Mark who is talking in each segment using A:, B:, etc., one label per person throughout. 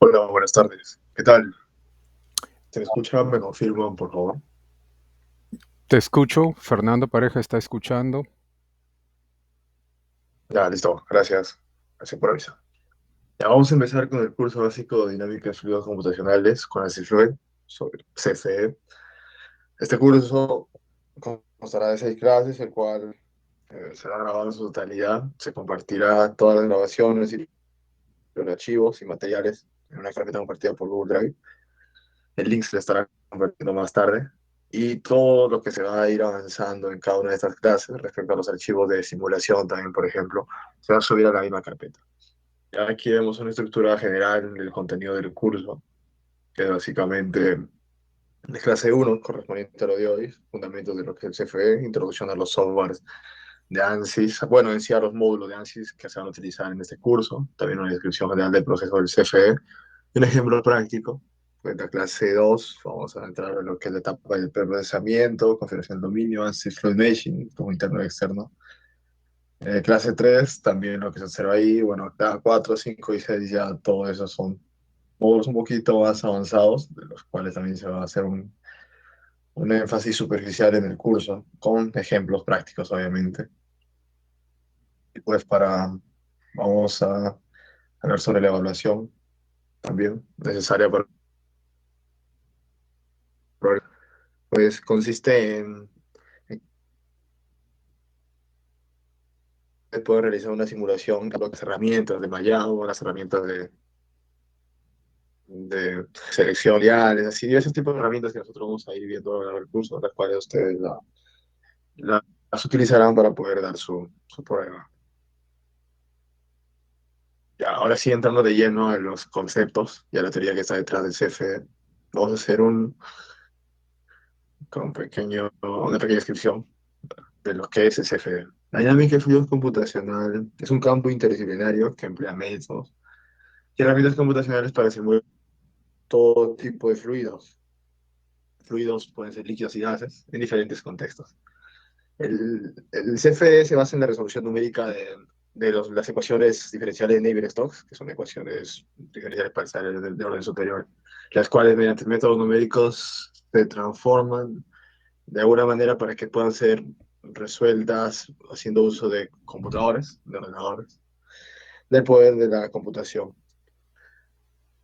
A: Hola, buenas tardes. ¿Qué tal? ¿Se me escucha? ¿Me confirman, por favor?
B: Te escucho, Fernando Pareja está escuchando.
A: Ya, listo. Gracias. Gracias por avisar. Ya vamos a empezar con el curso básico de dinámica de fluidos computacionales con el CFLUE sobre CFE. Este curso constará de 6 clases, el cual será grabado en su totalidad. Se compartirá todas las grabaciones y los archivos y materiales en una carpeta compartida por Google Drive. El link se le estará compartiendo más tarde. Y todo lo que se va a ir avanzando en cada una de estas clases, respecto a los archivos de simulación también, por ejemplo, se va a subir a la misma carpeta. Ya aquí vemos una estructura general del contenido del curso, que es básicamente de clase uno correspondiente a lo de hoy, fundamentos de lo que es el CFE, introducción a los softwares de ANSYS, bueno, en sí a los módulos de ANSYS que se van a utilizar en este curso, también una descripción general del proceso del CFE, y un ejemplo práctico. En la clase 2 vamos a entrar en lo que es la etapa del preprocesamiento, configuración del dominio, ANSYS Fluid Meshing, como interno y externo. Clase 3 también lo que se observa ahí, bueno, acá 4, 5 y 6 ya todo eso son módulos un poquito más avanzados, de los cuales también se va a hacer un énfasis superficial en el curso, con ejemplos prácticos, obviamente. Y pues vamos a hablar sobre la evaluación también necesaria pues consiste en poder realizar una simulación con las herramientas de mallado, las herramientas de selección lineales, así diversos tipos de herramientas que nosotros vamos a ir viendo a lo largo del curso, las cuales ustedes las utilizarán para poder dar su prueba. Ya, ahora sí, entrando de lleno en los conceptos y a la teoría que está detrás del CFE, vamos a hacer una pequeña descripción de lo que es el CFD. La dinámica de fluidos computacional es un campo interdisciplinario que emplea métodos y herramientas computacionales para simular todo tipo de fluidos. Fluidos pueden ser líquidos y gases en diferentes contextos. El CFD se basa en la resolución numérica de las ecuaciones diferenciales de Navier-Stokes, que son ecuaciones diferenciales parciales de orden superior, las cuales mediante métodos numéricos se transforman de alguna manera para que puedan ser resueltas haciendo uso de computadores, de ordenadores, del poder de la computación.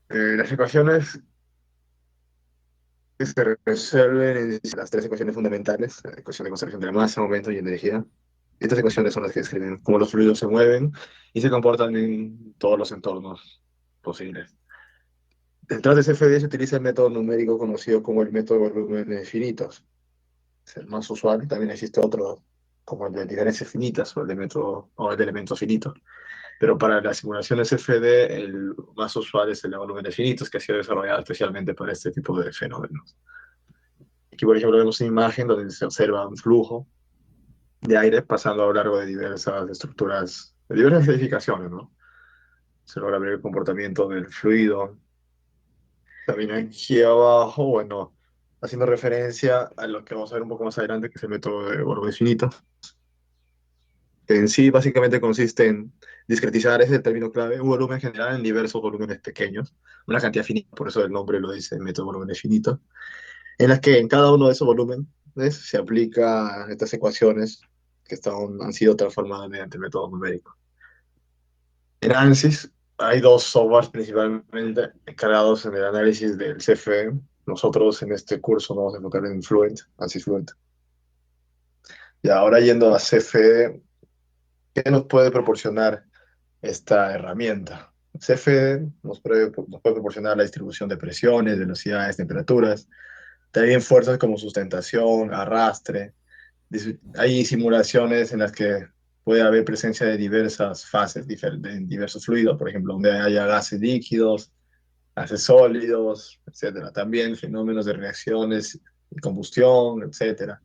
A: Las ecuaciones que se resuelven en las tres ecuaciones fundamentales, la ecuación de conservación de la masa, momento y energía. Estas ecuaciones son las que describen cómo los fluidos se mueven y se comportan en todos los entornos posibles. Detrás de CFD se utiliza el método numérico conocido como el método de volúmenes finitos. Es el más usual. También existe otro como el de diferencias finitas o el de método o el de elementos finitos. Pero para las simulaciones FD, el más usual es el de volúmenes finitos, que ha sido desarrollado especialmente para este tipo de fenómenos. Aquí, por ejemplo, vemos una imagen donde se observa un flujo de aire pasando a lo largo de diversas estructuras, de diversas edificaciones, ¿no? Se logra ver el comportamiento del fluido. También aquí abajo, bueno, haciendo referencia a lo que vamos a ver un poco más adelante, que es el método de volúmenes finitos, que en sí básicamente consiste en discretizar, ese término clave, un volumen general en diversos volúmenes pequeños, una cantidad finita, por eso el nombre lo dice, método de volúmenes finitos, en las que en cada uno de esos volúmenes se aplica estas ecuaciones que han sido transformadas mediante el método numérico. En ANSYS hay dos softwares principalmente encargados en el análisis del CFE. Nosotros en este curso nos vamos a enfocar en Fluent, ANSYS Fluent. Y ahora yendo a CFE, ¿qué nos puede proporcionar esta herramienta? CFD nos puede proporcionar la distribución de presiones, velocidades, temperaturas, también fuerzas como sustentación, arrastre. Hay simulaciones en las que puede haber presencia de diversas fases, de diversos fluidos, por ejemplo, donde haya gases líquidos, gases sólidos, etcétera. También fenómenos de reacciones y combustión, etcétera.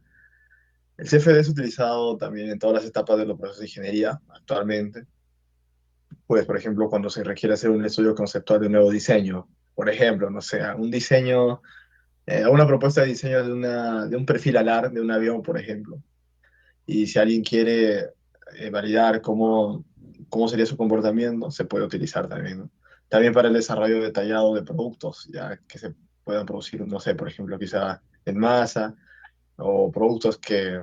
A: El CFD es utilizado también en todas las etapas de los procesos de ingeniería actualmente, pues, por ejemplo, cuando se requiere hacer un estudio conceptual de un nuevo diseño, por ejemplo, no sé, un diseño, una propuesta de diseño de un perfil alar de un avión, por ejemplo, y si alguien quiere validar cómo sería su comportamiento, se puede utilizar también, ¿no? También para el desarrollo detallado de productos, ya que se puedan producir, no sé, por ejemplo, quizá en masa o productos eh,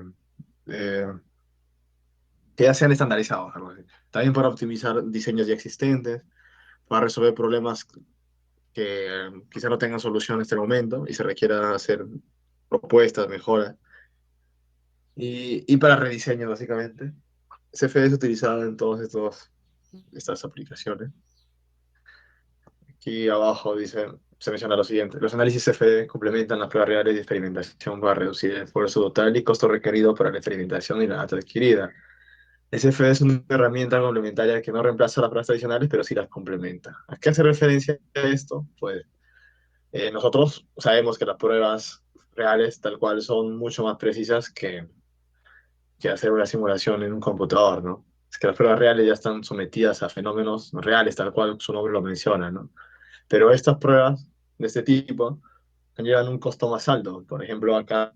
A: que ya sean estandarizados, algo así. También para optimizar diseños ya existentes, para resolver problemas que quizá no tengan solución en este momento y se requiera hacer propuestas, mejoras. Y para rediseño, básicamente. CFD es utilizado en todas estas aplicaciones. Aquí abajo dice, se menciona lo siguiente. Los análisis CFD complementan las pruebas reales de experimentación para reducir el esfuerzo total y costo requerido para la experimentación y la data adquirida. El CFD es una herramienta complementaria que no reemplaza las pruebas tradicionales, pero sí las complementa. ¿A qué hace referencia esto? Pues nosotros sabemos que las pruebas reales tal cual son mucho más precisas que hacer una simulación en un computador, ¿no? Es que las pruebas reales ya están sometidas a fenómenos reales, tal cual su nombre lo menciona, ¿no? Pero estas pruebas de este tipo conllevan un costo más alto. Por ejemplo, acá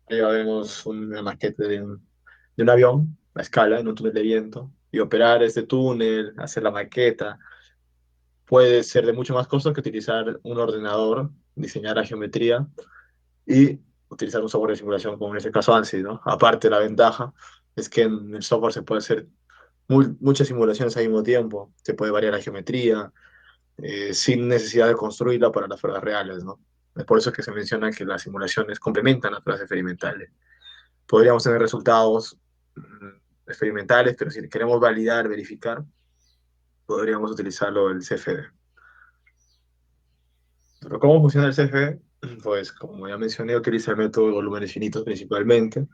A: ya vemos una maqueta de un avión a escala en un túnel de viento y operar este túnel, hacer la maqueta, puede ser de mucho más costo que utilizar un ordenador, diseñar la geometría y utilizar un software de simulación como en este caso ANSYS, ¿no? Aparte, la ventaja es que en el software se puede hacer muchas simulaciones al mismo tiempo, se puede variar la geometría, sin necesidad de construirla para las pruebas reales, ¿no? Es por eso que se menciona que las simulaciones complementan las pruebas experimentales. Podríamos tener resultados experimentales, pero si queremos validar, verificar, podríamos utilizarlo el CFD. Pero ¿cómo funciona el CFD? Pues como ya mencioné, utiliza el método de volúmenes finitos principalmente.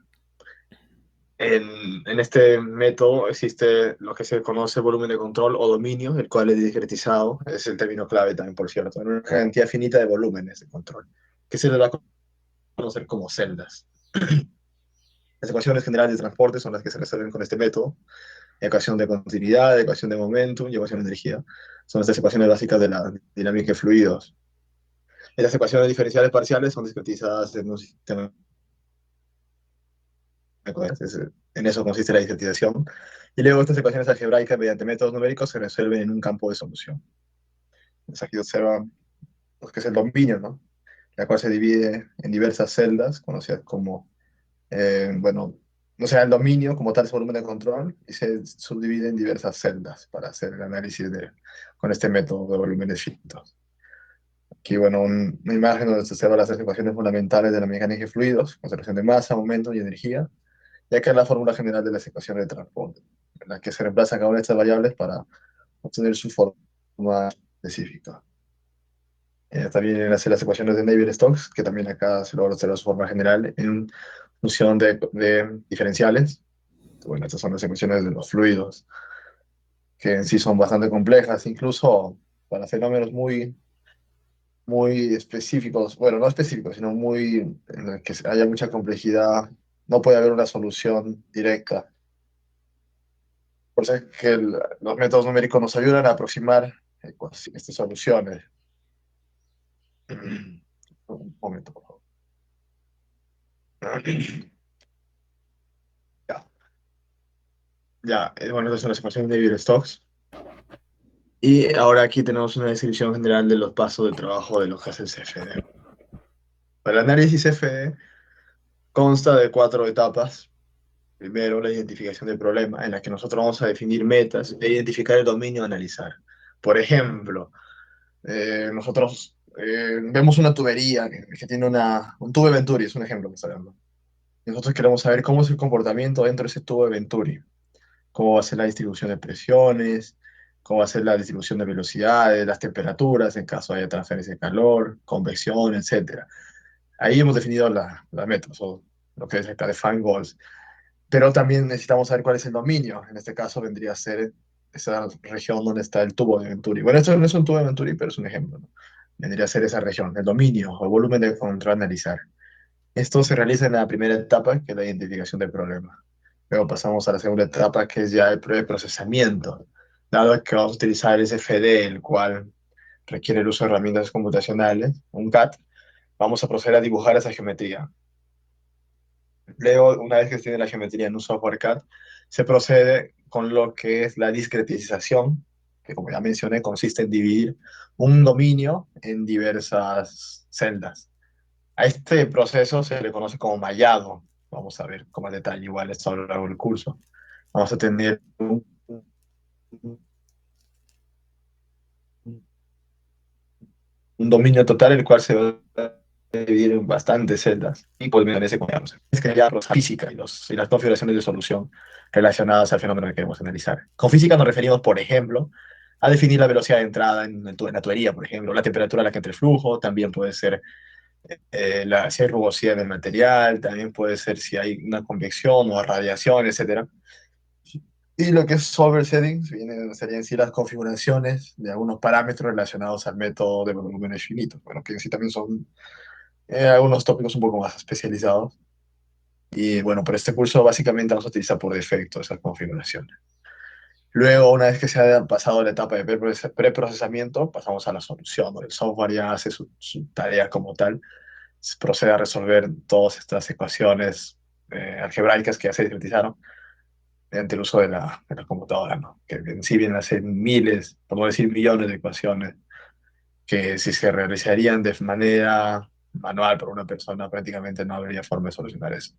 A: En este método existe lo que se conoce volumen de control o dominio, el cual es discretizado, es el término clave también, por cierto, en una cantidad finita de volúmenes de control, que se le da a conocer como celdas. Las ecuaciones generales de transporte son las que se resuelven con este método. Ecuación de continuidad, ecuación de momentum y ecuación de energía. Son estas ecuaciones básicas de la dinámica de fluidos. Y las ecuaciones diferenciales parciales son discretizadas en un sistema de ecuaciones. En eso consiste la discretización. Y luego estas ecuaciones algebraicas mediante métodos numéricos se resuelven en un campo de solución. Entonces aquí observan lo que es el dominio, ¿no? La cual se divide en diversas celdas, conocidas como, bueno, no sea el dominio como tal es volumen de control y se subdivide en diversas celdas para hacer el análisis con este método de volúmenes finitos. Aquí, bueno, una imagen donde se observan las tres ecuaciones fundamentales de la mecánica de fluidos, conservación de masa, momento y energía, ya que es la fórmula general de las ecuaciones de transporte, en la que se reemplazan cada una de estas variables para obtener su forma específica. También vienen a ser las ecuaciones de Navier-Stokes, que también acá se logra observar su forma general en función de diferenciales. Bueno, estas son las ecuaciones de los fluidos, que en sí son bastante complejas, incluso para fenómenos muy específicos, bueno, no específicos, sino muy en los que haya mucha complejidad, no puede haber una solución directa. Por eso es que los métodos numéricos nos ayudan a aproximar estas soluciones. Un momento, por favor. Ya, ya, bueno, estas son las ecuaciones de Navier-Stokes. Y ahora aquí tenemos una descripción general de los pasos de trabajo de lo que hace el CFD. El análisis CFD consta de cuatro etapas. Primero, la identificación del problema, en la que nosotros vamos a definir metas e identificar el dominio a analizar. Por ejemplo, nosotros vemos una tubería que tiene un tubo de Venturi, es un ejemplo que está dando. Nosotros queremos saber cómo es el comportamiento dentro de ese tubo de Venturi, cómo va a ser la distribución de presiones, cómo va a ser la distribución de velocidades, las temperaturas, en caso haya transferencia de calor, convección, etcétera. Ahí hemos definido las metas, o lo que es acá define goals. Pero también necesitamos saber cuál es el dominio. En este caso vendría a ser esa región donde está el tubo de Venturi. Bueno, esto no es un tubo de Venturi, pero es un ejemplo, ¿no? Vendría a ser esa región, el dominio o volumen de control a analizar. Esto se realiza en la primera etapa, que es la identificación del problema. Luego pasamos a la segunda etapa, que es ya el procesamiento. Dado que vamos a utilizar ese FD, el cual requiere el uso de herramientas computacionales, un CAD, vamos a proceder a dibujar esa geometría. Luego, una vez que se tiene la geometría en un software CAD, se procede con lo que es la discretización, que como ya mencioné, consiste en dividir un dominio en diversas celdas. A este proceso se le conoce como mallado. Vamos a ver con más detalle igual esto a lo largo del curso. Vamos a tener un dominio total, el cual se va a dividir en bastantes celdas y pues permanece como digamos. Es que ya la física y las configuraciones de solución relacionadas al fenómeno que queremos analizar. Con física nos referimos, por ejemplo, a definir la velocidad de entrada en la tubería, por ejemplo, la temperatura a la que entra el flujo, también puede ser si hay rugosidad del material, también puede ser si hay una convección o radiación, etcétera. Y lo que es solver settings serían en sí las configuraciones de algunos parámetros relacionados al método de volúmenes finitos. Bueno, que en sí también son algunos tópicos un poco más especializados. Y bueno, para este curso básicamente vamos a utilizar por defecto esas configuraciones. Luego, una vez que se haya pasado la etapa de preprocesamiento, pasamos a la solución, ¿no? El software ya hace su tarea como tal, procede a resolver todas estas ecuaciones algebraicas que ya se utilizaron mediante el uso de la computadora, ¿no? Que en sí vienen a ser miles, por no decir millones de ecuaciones, que si se realizarían de manera manual por una persona, prácticamente no habría forma de solucionar eso.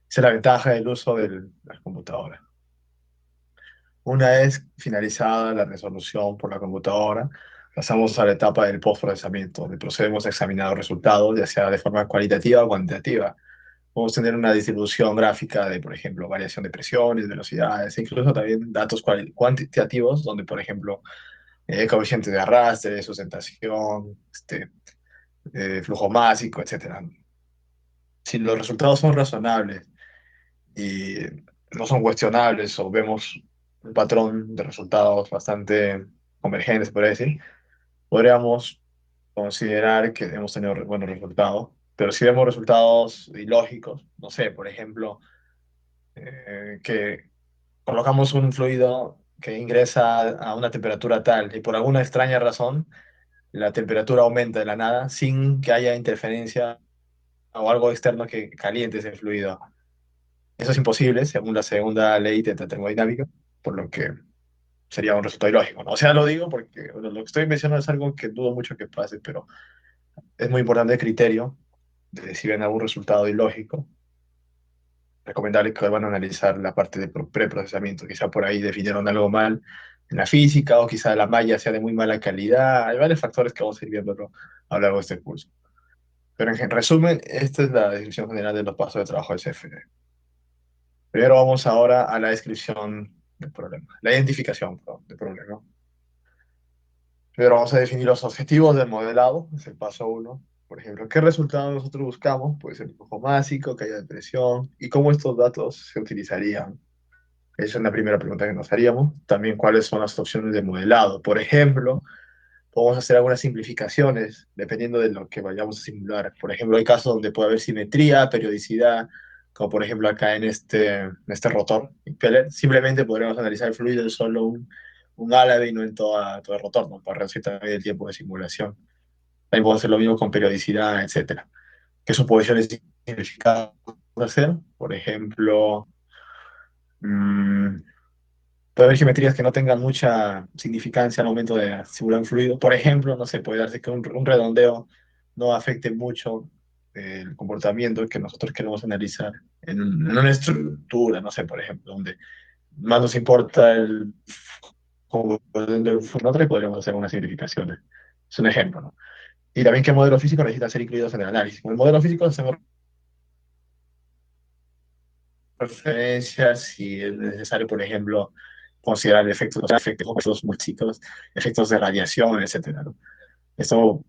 A: Esa es la ventaja del uso de las computadoras. Una vez finalizada la resolución por la computadora, pasamos a la etapa del postprocesamiento, donde procedemos a examinar los resultados, ya sea de forma cualitativa o cuantitativa. Podemos tener una distribución gráfica de, por ejemplo, variación de presiones, velocidades, e incluso también datos cuantitativos, donde, por ejemplo, coeficiente de arrastre, sustentación, flujo másico, etcétera. Si los resultados son razonables y no son cuestionables o vemos un patrón de resultados bastante convergentes, por decir, podríamos considerar que hemos tenido buenos resultados. Pero si vemos resultados ilógicos, no sé, por ejemplo, que colocamos un fluido que ingresa a una temperatura tal y por alguna extraña razón la temperatura aumenta de la nada sin que haya interferencia o algo externo que caliente ese fluido. Eso es imposible según la segunda ley de la termodinámica, por lo que sería un resultado ilógico, ¿no? O sea, lo digo porque bueno, lo que estoy mencionando es algo que dudo mucho que pase, pero es muy importante el criterio de si ven algún resultado ilógico. Recomendable que van a analizar la parte de preprocesamiento. Quizá por ahí definieron algo mal en la física o quizá la malla sea de muy mala calidad. Hay varios factores que vamos a ir viendo a lo largo de este curso. Pero en resumen, esta es la descripción general de los pasos de trabajo del CFD. Primero vamos ahora a la descripción del problema, la identificación, perdón, del problema. Primero vamos a definir los objetivos del modelado, es el paso uno. Por ejemplo, ¿qué resultado nosotros buscamos? Puede ser el flujo másico, caída de presión, y cómo estos datos se utilizarían. Esa es una primera pregunta que nos haríamos. También, ¿cuáles son las opciones de modelado? Por ejemplo, podemos hacer algunas simplificaciones dependiendo de lo que vayamos a simular. Por ejemplo, hay casos donde puede haber simetría, periodicidad, como por ejemplo acá en este rotor impeller. Simplemente podríamos analizar el fluido en solo un álave y no en todo el rotor, ¿no? Para reducir también el tiempo de simulación. También podemos hacer lo mismo con periodicidad, etcétera. ¿Qué suposiciones significadas hacer? Por ejemplo, mmm, puede haber geometrías que no tengan mucha significancia al momento de simular un fluido. Por ejemplo, no sé, puede darse que un redondeo no afecte mucho el comportamiento que nosotros queremos analizar en una estructura, no sé, por ejemplo, donde más nos importa el nosotros podríamos hacer unas simplificaciones. Es un ejemplo, ¿no? Y también qué modelo físico necesitan ser incluidos en el análisis. Con el modelo físico hacemos referencias si es necesario, por ejemplo, considerar efectos múltiples, efectos de radiación, etcétera, ¿no? Esto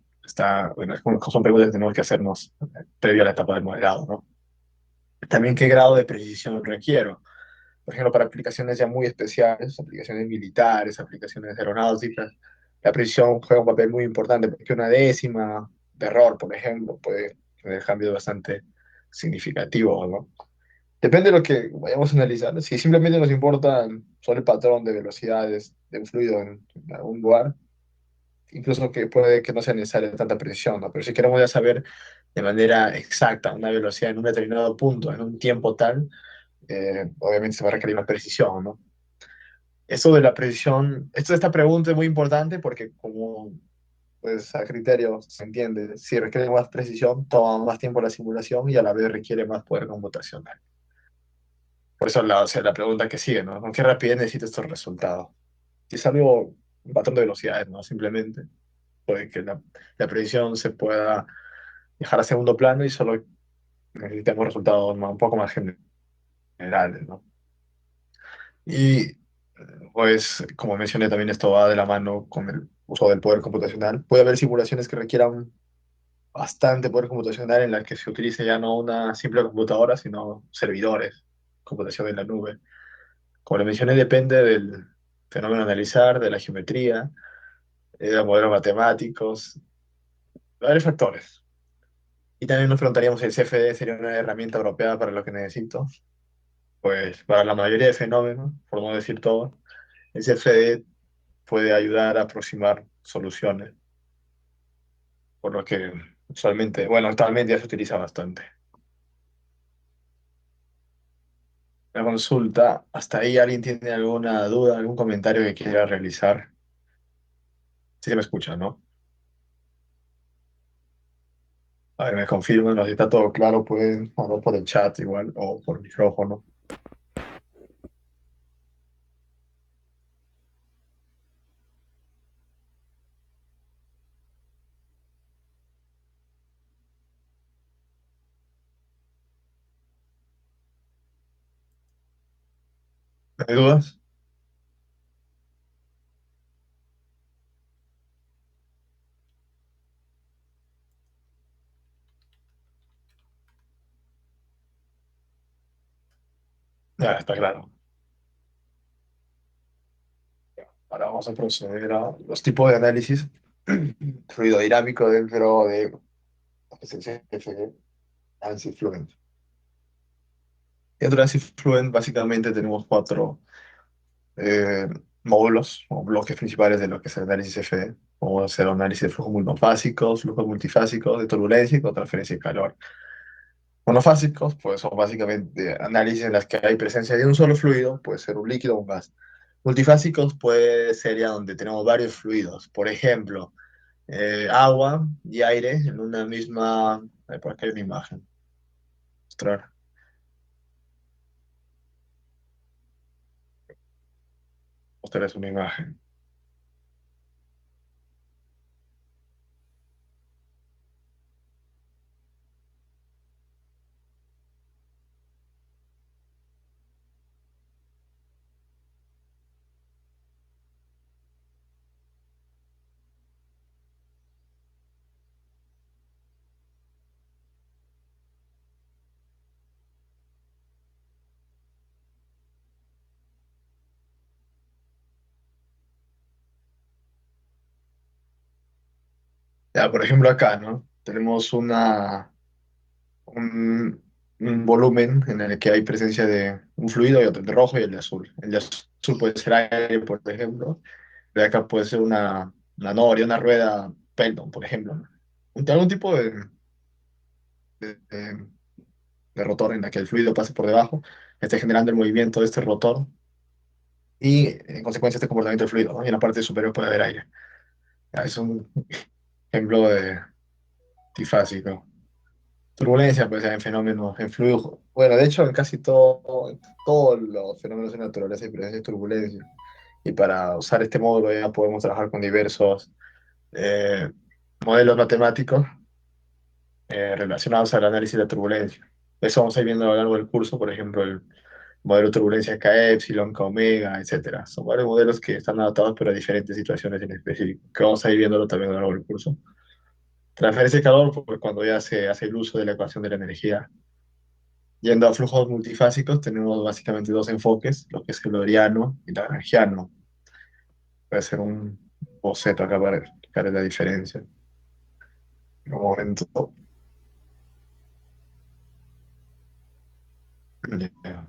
A: bueno, son preguntas que tenemos que hacernos previo a la etapa del modelado, ¿no? También qué grado de precisión requiero. Por ejemplo, para aplicaciones ya muy especiales, aplicaciones militares, aplicaciones aeronáuticas, la precisión juega un papel muy importante porque una décima de error, por ejemplo, puede tener cambios bastante significativos, ¿no? Depende de lo que vayamos a analizar. Si simplemente nos importa solo el patrón de velocidades de un fluido en algún lugar, incluso que puede que no sea necesaria tanta precisión, ¿no? Pero si queremos ya saber de manera exacta una velocidad en un determinado punto, en un tiempo tal, obviamente se va a requerir más precisión, ¿no? Eso de la precisión, esta pregunta es muy importante porque como pues a criterio se entiende, si requiere más precisión, toma más tiempo la simulación y a la vez requiere más poder computacional. Por eso o sea, la pregunta que sigue, ¿no? ¿Con qué rapidez necesito estos resultados? Si es algo, un patrón de velocidades, ¿no? Simplemente puede que la precisión se pueda dejar a segundo plano y solo necesitamos resultados un poco más generales, ¿no? Y pues, como mencioné, también esto va de la mano con el uso del poder computacional. Puede haber simulaciones que requieran bastante poder computacional en las que se utilice ya no una simple computadora, sino servidores, computación en la nube. Como le mencioné, depende del fenómeno a analizar, de la geometría, de los modelos matemáticos, varios factores. Y también nos preguntaríamos si el CFD sería una herramienta apropiada para lo que necesito. Pues para la mayoría de fenómenos, por no decir todo, el CFD puede ayudar a aproximar soluciones, por lo que usualmente, bueno, actualmente ya se utiliza bastante. La consulta, ¿hasta ahí alguien tiene alguna duda, algún comentario que quiera realizar? Sí se me escucha, ¿no? A ver, me confirman, no, si está todo claro, pueden hablar por el chat igual o por micrófono. ¿No hay dudas? Ya, está claro. Ahora vamos a proceder a los tipos de análisis fluido dinámico dentro de la CFD, ANSYS Fluent. Dentro de ANSYS Fluent básicamente tenemos cuatro eh, módulos o bloques principales de lo que es el análisis FE. Vamos a hacer análisis de flujos monofásicos, flujos multifásicos, de turbulencia y con transferencia de calor. Monofásicos, pues son básicamente análisis en las que hay presencia de un solo fluido, puede ser un líquido o un gas. Multifásicos puede ser ya donde tenemos varios fluidos, por ejemplo, agua y aire en una misma. Por aquí hay una imagen. Mostrar, mostrarles una imagen. Ya, por ejemplo, acá, ¿no? Tenemos un volumen en el que hay presencia de un fluido y otro, el de rojo y el de azul. El de azul puede ser aire, por ejemplo. De acá puede ser una noria, una rueda Pelton, por ejemplo, ¿no? Algún tipo de, de- de rotor en la que el fluido pase por debajo, esté generando el movimiento de este rotor y, en consecuencia, este comportamiento del fluido, ¿no? Y en la parte superior puede haber aire. Ya, es un ejemplo de trifásico. Turbulencia, pues en fenómenos, en flujo. Bueno, de hecho, en todos los fenómenos de naturaleza hay presencia de turbulencia. Y para usar este módulo ya podemos trabajar con diversos eh, modelos matemáticos relacionados al análisis de turbulencia. Eso vamos a ir viendo a lo largo del curso, por ejemplo, el modelo de turbulencia K epsilon, K omega, etcétera. Son varios modelos que están adaptados pero a diferentes situaciones en específico, que vamos a ir viéndolo también a lo largo del curso. Transferencia de calor, pues cuando ya se hace el uso de la ecuación de la energía. Yendo a flujos multifásicos, tenemos básicamente dos enfoques, lo que es el Euleriano y Lagrangiano. Voy a hacer un boceto acá para explicar la diferencia. En un momento. Ya,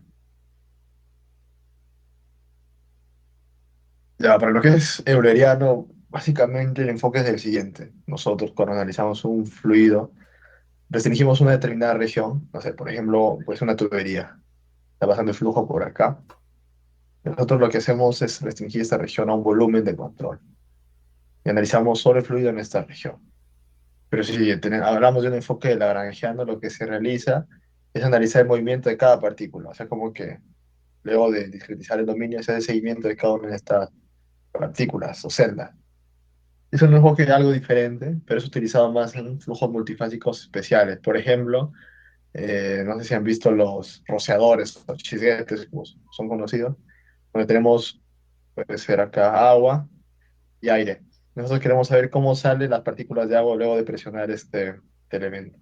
A: ya, para lo que es Euleriano, básicamente el enfoque es el siguiente. Nosotros cuando analizamos un fluido, restringimos una determinada región, no sé, por ejemplo, pues una tubería. Está pasando el flujo por acá. Nosotros lo que hacemos es restringir esta región a un volumen de control y analizamos solo el fluido en esta región. Pero si hablamos de un enfoque de Lagrangiano, lo que se realiza es analizar el movimiento de cada partícula, o sea, como que luego de discretizar el dominio, se hace el seguimiento de cada una de estas partículas o celdas. Es un enfoque algo diferente, pero es utilizado más en flujos multifásicos especiales. Por ejemplo, no sé si han visto los rociadores, los chisguetes, como son conocidos, donde tenemos, puede ser acá, agua y aire. Nosotros queremos saber cómo salen las partículas de agua luego de presionar este elemento.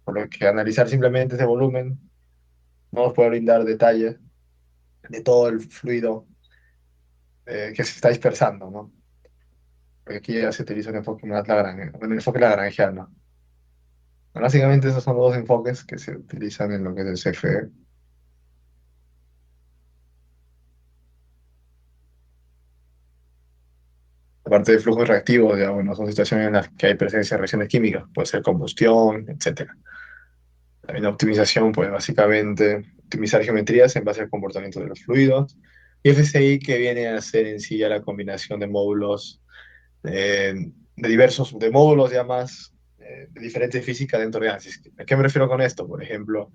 A: Por lo que analizar simplemente ese volumen no nos puede brindar detalles de todo el fluido que se está dispersando, ¿no? Porque aquí ya se utiliza un enfoque más lagrangiano, un enfoque lagrangiano. Básicamente esos son los dos enfoques que se utilizan en lo que es el CFE. Aparte de flujos reactivos, ya, bueno, son situaciones en las que hay presencia de reacciones químicas, puede ser combustión, etcétera. También la optimización, pues básicamente optimizar geometrías en base al comportamiento de los fluidos. Y FSI que viene a ser en sí ya la combinación de módulos, de diversos, de módulos ya más de diferentes físicas dentro de ANSYS. ¿A qué me refiero con esto? Por ejemplo,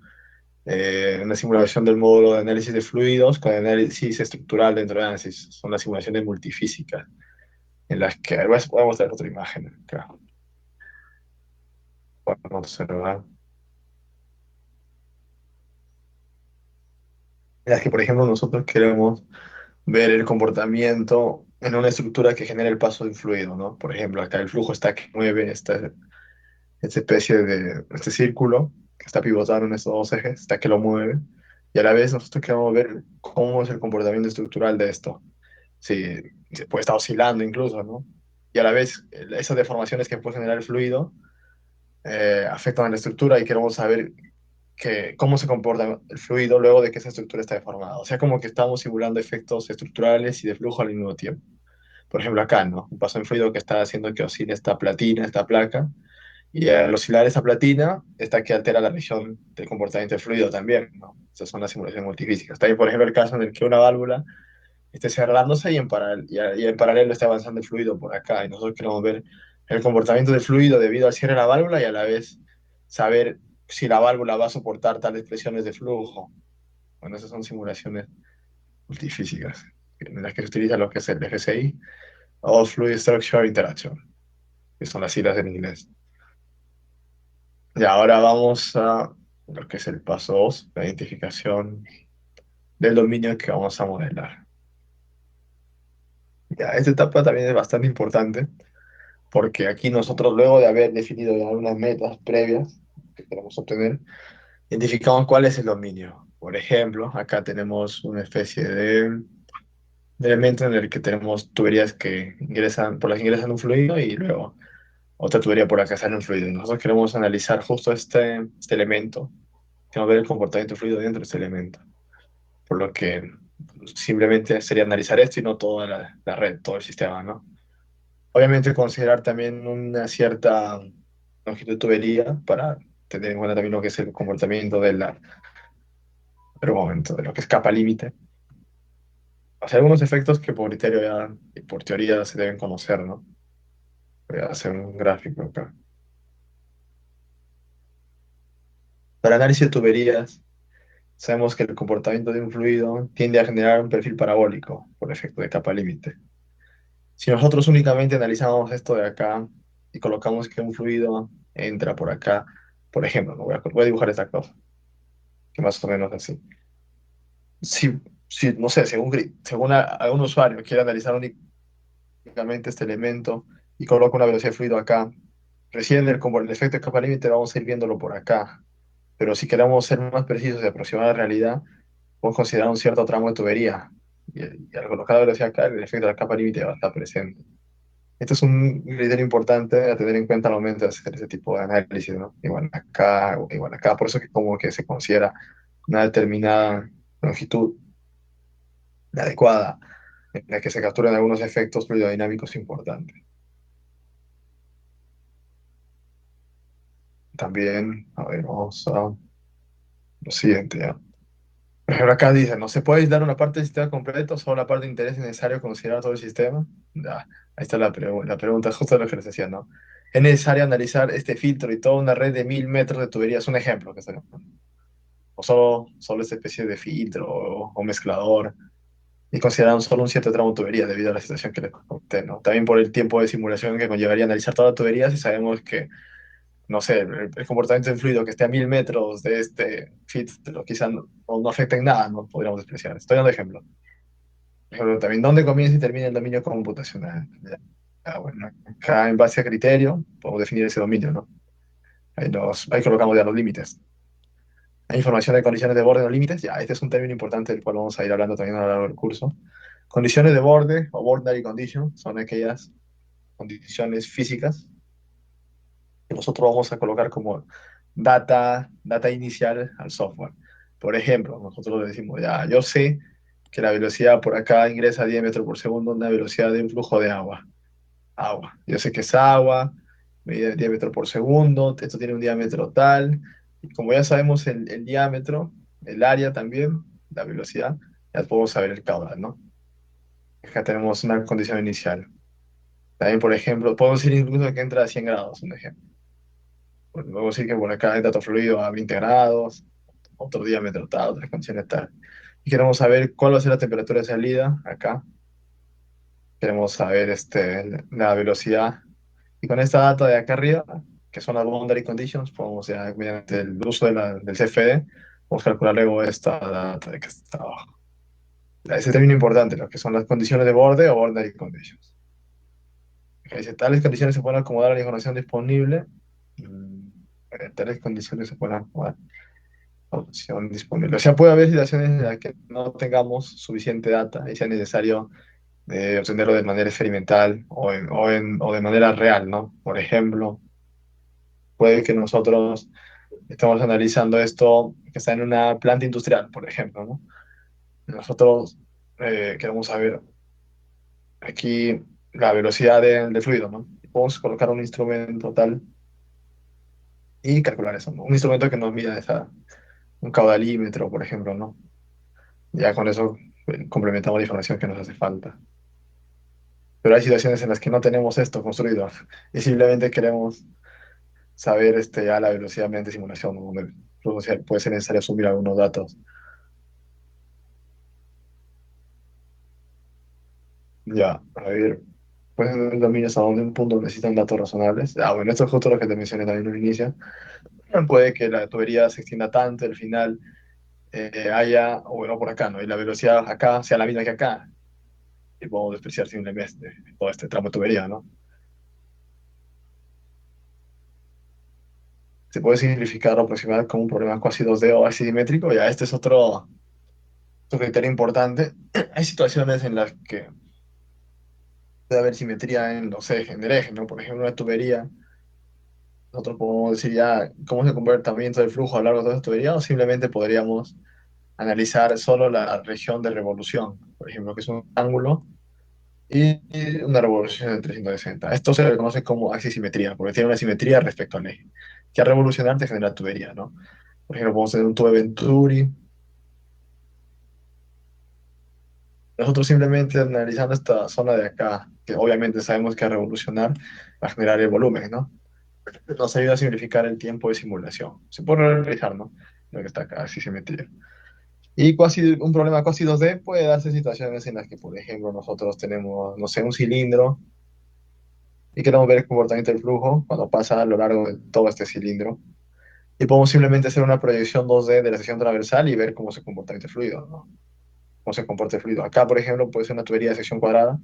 A: una simulación del módulo de análisis de fluidos con análisis estructural dentro de ANSYS. Son las simulaciones multifísicas en las que, voy a mostrar otra imagen, claro, podemos observar, en las que, por ejemplo, nosotros queremos ver el comportamiento en una estructura que genera el paso de un fluido, ¿no? Por ejemplo, acá el flujo está que mueve esta especie de, este círculo que está pivotado en estos dos ejes, está que lo mueve, y a la vez nosotros queremos ver cómo es el comportamiento estructural de esto. Si se puede estar oscilando incluso, ¿no? Y a la vez esas deformaciones que puede generar el fluido afectan a la estructura y queremos saber cómo se comporta el fluido luego de que esa estructura está deformada. O sea, como que estamos simulando efectos estructurales y de flujo al mismo tiempo. Por ejemplo, acá, ¿no? Un paso en fluido que está haciendo que oscile esta platina, esta placa, y al oscilar esa platina, esta que altera la región del comportamiento del fluido también, ¿no? Esas son las simulaciones multifísicas. También, por ejemplo, el caso en el que una válvula esté cerrándose y en paralelo esté avanzando el fluido por acá. Y nosotros queremos ver el comportamiento del fluido debido al cierre de la válvula y a la vez saber si la válvula va a soportar tales presiones de flujo. Bueno, esas son simulaciones multifísicas en las que se utiliza lo que es el FSI o Fluid Structure Interaction, que son las siglas en inglés. Y ahora vamos a lo que es el paso 2, la identificación del dominio que vamos a modelar. Ya, esta etapa también es bastante importante porque aquí nosotros luego de haber definido ya algunas metas previas que queremos obtener, identificamos cuál es el dominio. Por ejemplo, acá tenemos una especie de elemento en el que tenemos tuberías que ingresan, por las que ingresan un fluido y luego otra tubería por la que sale un fluido. Y nosotros queremos analizar justo este elemento, queremos ver el comportamiento del fluido dentro de este elemento. Por lo que simplemente sería analizar esto y no toda la red, todo el sistema, ¿no? Obviamente considerar también una cierta longitud de tubería para tener en cuenta también lo que es el comportamiento pero un momento, de lo que es capa límite. O sea, algunos efectos que por criterio ya, y por teoría se deben conocer, ¿no? Voy a hacer un gráfico acá. Para análisis de tuberías, sabemos que el comportamiento de un fluido tiende a generar un perfil parabólico por efecto de capa límite. Si nosotros únicamente analizamos esto de acá y colocamos que un fluido entra por acá, por ejemplo, ¿no? Voy a dibujar esta cosa, que más o menos así. Si no sé, según algún usuario quiere analizar únicamente este elemento y coloca una velocidad de fluido acá, recién como el efecto de capa límite vamos a ir viéndolo por acá. Pero si queremos ser más precisos y aproximar la realidad, podemos considerar un cierto tramo de tubería. Y al colocar la velocidad acá, el efecto de la capa límite va a estar presente. Esto es un criterio importante a tener en cuenta al momento de hacer ese tipo de análisis, ¿no? Igual acá, por eso que como que se considera una determinada longitud adecuada en la que se capturan algunos efectos fluidodinámicos importantes. También, a ver, vamos a lo siguiente, ¿ya? Por ejemplo, acá dice, no se puede aislar una parte del sistema completo, solo la parte de interés necesario considerar todo el sistema. Ya, ahí está la pregunta, justo lo que les decía, ¿no? Es necesario analizar este filtro y toda una red de 1000 metros de tuberías, un ejemplo que estoy poniendo. O solo esta especie de filtro o mezclador, y consideraron solo un cierto tramo de tubería debido a la situación que les conté, ¿no? También por el tiempo de simulación que conllevaría analizar toda la tubería, si sabemos que, no sé, el comportamiento del fluido que esté a 1000 metros de este filtro, quizá no afecta en nada, no podríamos despreciar. Estoy dando ejemplo. Por ejemplo, también, ¿dónde comienza y termina el dominio computacional? Ya, bueno, acá en base a criterio, podemos definir ese dominio, ¿no? Ahí colocamos ya los límites. Hay información de condiciones de borde o límites. Ya, este es un término importante del cual vamos a ir hablando también a lo largo del curso. Condiciones de borde o boundary condition son aquellas condiciones físicas que nosotros vamos a colocar como data inicial al software. Por ejemplo, nosotros le decimos, ya, yo sé que la velocidad por acá ingresa a 10 metros por segundo, una velocidad de un flujo de agua. Agua. Yo sé que es agua, medida de 10 metros por segundo, esto tiene un diámetro tal, y como ya sabemos el diámetro, el área también, la velocidad, ya podemos saber el caudal, ¿no? Acá tenemos una condición inicial. También, por ejemplo, podemos decir incluso que entra a 100 grados, un ejemplo. Bueno, podemos decir que por acá hay dato fluido a 20 grados, otro diámetro tal, otras condiciones tal. Y queremos saber cuál va a ser la temperatura de salida acá. Queremos saber la velocidad. Y con esta data de acá arriba, que son las boundary conditions, podemos ya, mediante el uso del CFD, podemos calcular luego esta data de que está abajo. Ese término importante, lo que son las condiciones de borde o boundary conditions. Que dice, tales condiciones se pueden acomodar a la información disponible. Tales condiciones se pueden acomodar a la opción disponible. O sea, puede haber situaciones en las que no tengamos suficiente data y sea necesario obtenerlo de manera experimental o de manera real, ¿no? Por ejemplo, puede que nosotros estemos analizando esto que está en una planta industrial, por ejemplo, ¿no? Nosotros queremos saber aquí la velocidad del fluido, ¿no? Podemos colocar un instrumento tal y calcular eso, ¿no? Un instrumento que nos mida un caudalímetro, por ejemplo, ¿no? Ya con eso complementamos la información que nos hace falta. Pero hay situaciones en las que no tenemos esto construido y simplemente queremos saber ya la velocidad mediante simulación, ¿no? Donde puede ser necesario asumir algunos datos. Ya, a ver, pues en el dominio hasta donde un punto necesitan datos razonables. Ah, bueno, esto es justo lo que te mencioné también al inicio. Puede que la tubería se extienda tanto, al final haya, o bueno, por acá, ¿no? Y la velocidad acá sea la misma que acá. Y podemos despreciar simplemente todo este tramo de tubería, ¿no? Se puede simplificar o aproximar como un problema cuasi 2D o asimétrico. Ya, este es otro criterio importante. Hay situaciones en las que puede haber simetría en los ejes, en el eje, ¿no? Por ejemplo, una tubería. Nosotros podemos decir ya cómo es el comportamiento del flujo a lo largo de toda esta tubería, o simplemente podríamos analizar solo la región de revolución, por ejemplo, que es un ángulo y una revolución de 360. Esto se le conoce como axisimetría, porque tiene una simetría respecto al eje, que al revolucionar te genera tubería, ¿no? Por ejemplo, podemos tener un tubo de Venturi. Nosotros simplemente analizando esta zona de acá, que obviamente sabemos que al revolucionar va a generar el volumen, ¿no? Nos ayuda a simplificar el tiempo de simulación. Se puede realizar, ¿no? Lo que está acá, axisimetría. Y un problema cuasi 2D puede darse situaciones en las que, por ejemplo, nosotros tenemos, no sé, un cilindro y queremos ver el comportamiento del flujo cuando pasa a lo largo de todo este cilindro. Y podemos simplemente hacer una proyección 2D de la sección transversal y ver cómo se comporta este fluido, ¿no? Cómo se comporta el fluido. Acá, por ejemplo, puede ser una tubería de sección cuadrada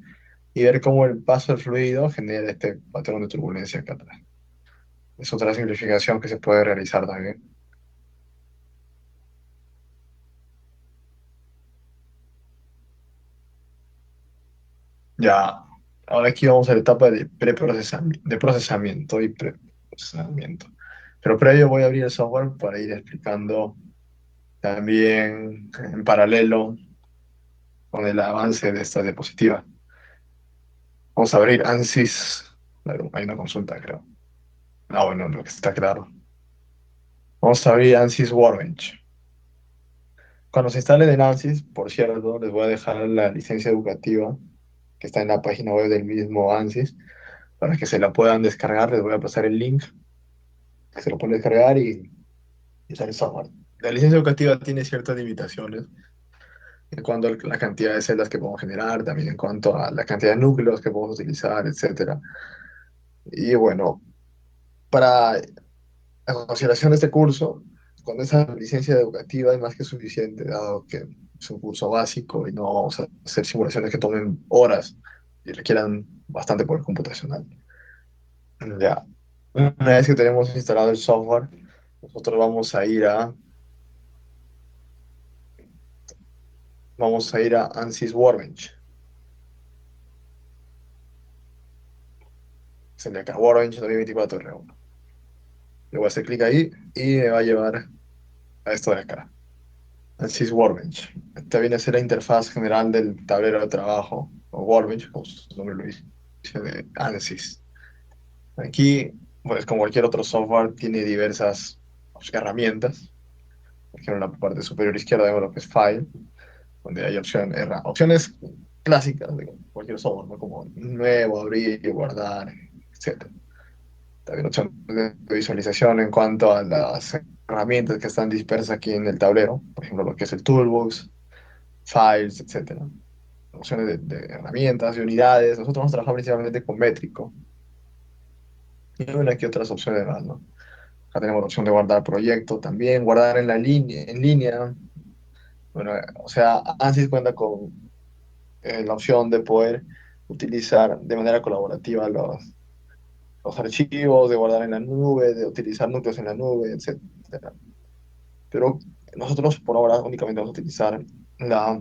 A: y ver cómo el paso del fluido genera este patrón de turbulencia acá atrás. Es otra simplificación que se puede realizar también. Ya, ahora aquí vamos a la etapa de preprocesamiento, de procesamiento y preprocesamiento. Pero previo voy a abrir el software para ir explicando también en paralelo con el avance de esta diapositiva. Vamos a abrir ANSYS. Claro, hay una consulta, creo. Ah, bueno, lo que está claro. Vamos a abrir ANSYS Workbench. Cuando se instalen en ANSYS, por cierto, les voy a dejar la licencia educativa que está en la página web del mismo ANSYS para que se la puedan descargar. Les voy a pasar el link, que se lo pueden descargar y usar el software. La licencia educativa tiene ciertas limitaciones en cuanto a la cantidad de celdas que podemos generar, también en cuanto a la cantidad de núcleos que podemos utilizar, etcétera. Y bueno, para la consideración de este curso, con esa licencia educativa es más que suficiente, dado que es un curso básico y no vamos a hacer simulaciones que tomen horas y requieran bastante poder computacional. Ya, una vez que tenemos instalado el software, nosotros vamos a ir a ANSYS Workbench. Se le acá Workbench 2024 R1. Le voy a hacer clic ahí y me va a llevar a esto de acá. ANSYS Workbench. Esta viene a ser la interfaz general del tablero de trabajo, o Workbench, como su nombre lo dice, de ANSYS. Aquí, pues como cualquier otro software, tiene diversas herramientas. Por ejemplo, en la parte superior izquierda vemos lo que es File, donde hay opciones clásicas de cualquier software, ¿no? Como nuevo, abrir, guardar, etc. También opciones de visualización en cuanto a las herramientas que están dispersas aquí en el tablero, por ejemplo, lo que es el Toolbox, Files, etcétera. Opciones de herramientas y unidades. Nosotros vamos a trabajar principalmente con métrico. Y bueno, aquí otras opciones más, ¿no? Acá tenemos la opción de guardar proyecto también, guardar en línea. Bueno, o sea, ANSYS cuenta con la opción de poder utilizar de manera colaborativa los archivos, de guardar en la nube, de utilizar núcleos en la nube, etcétera. Pero nosotros por ahora únicamente vamos a utilizar la,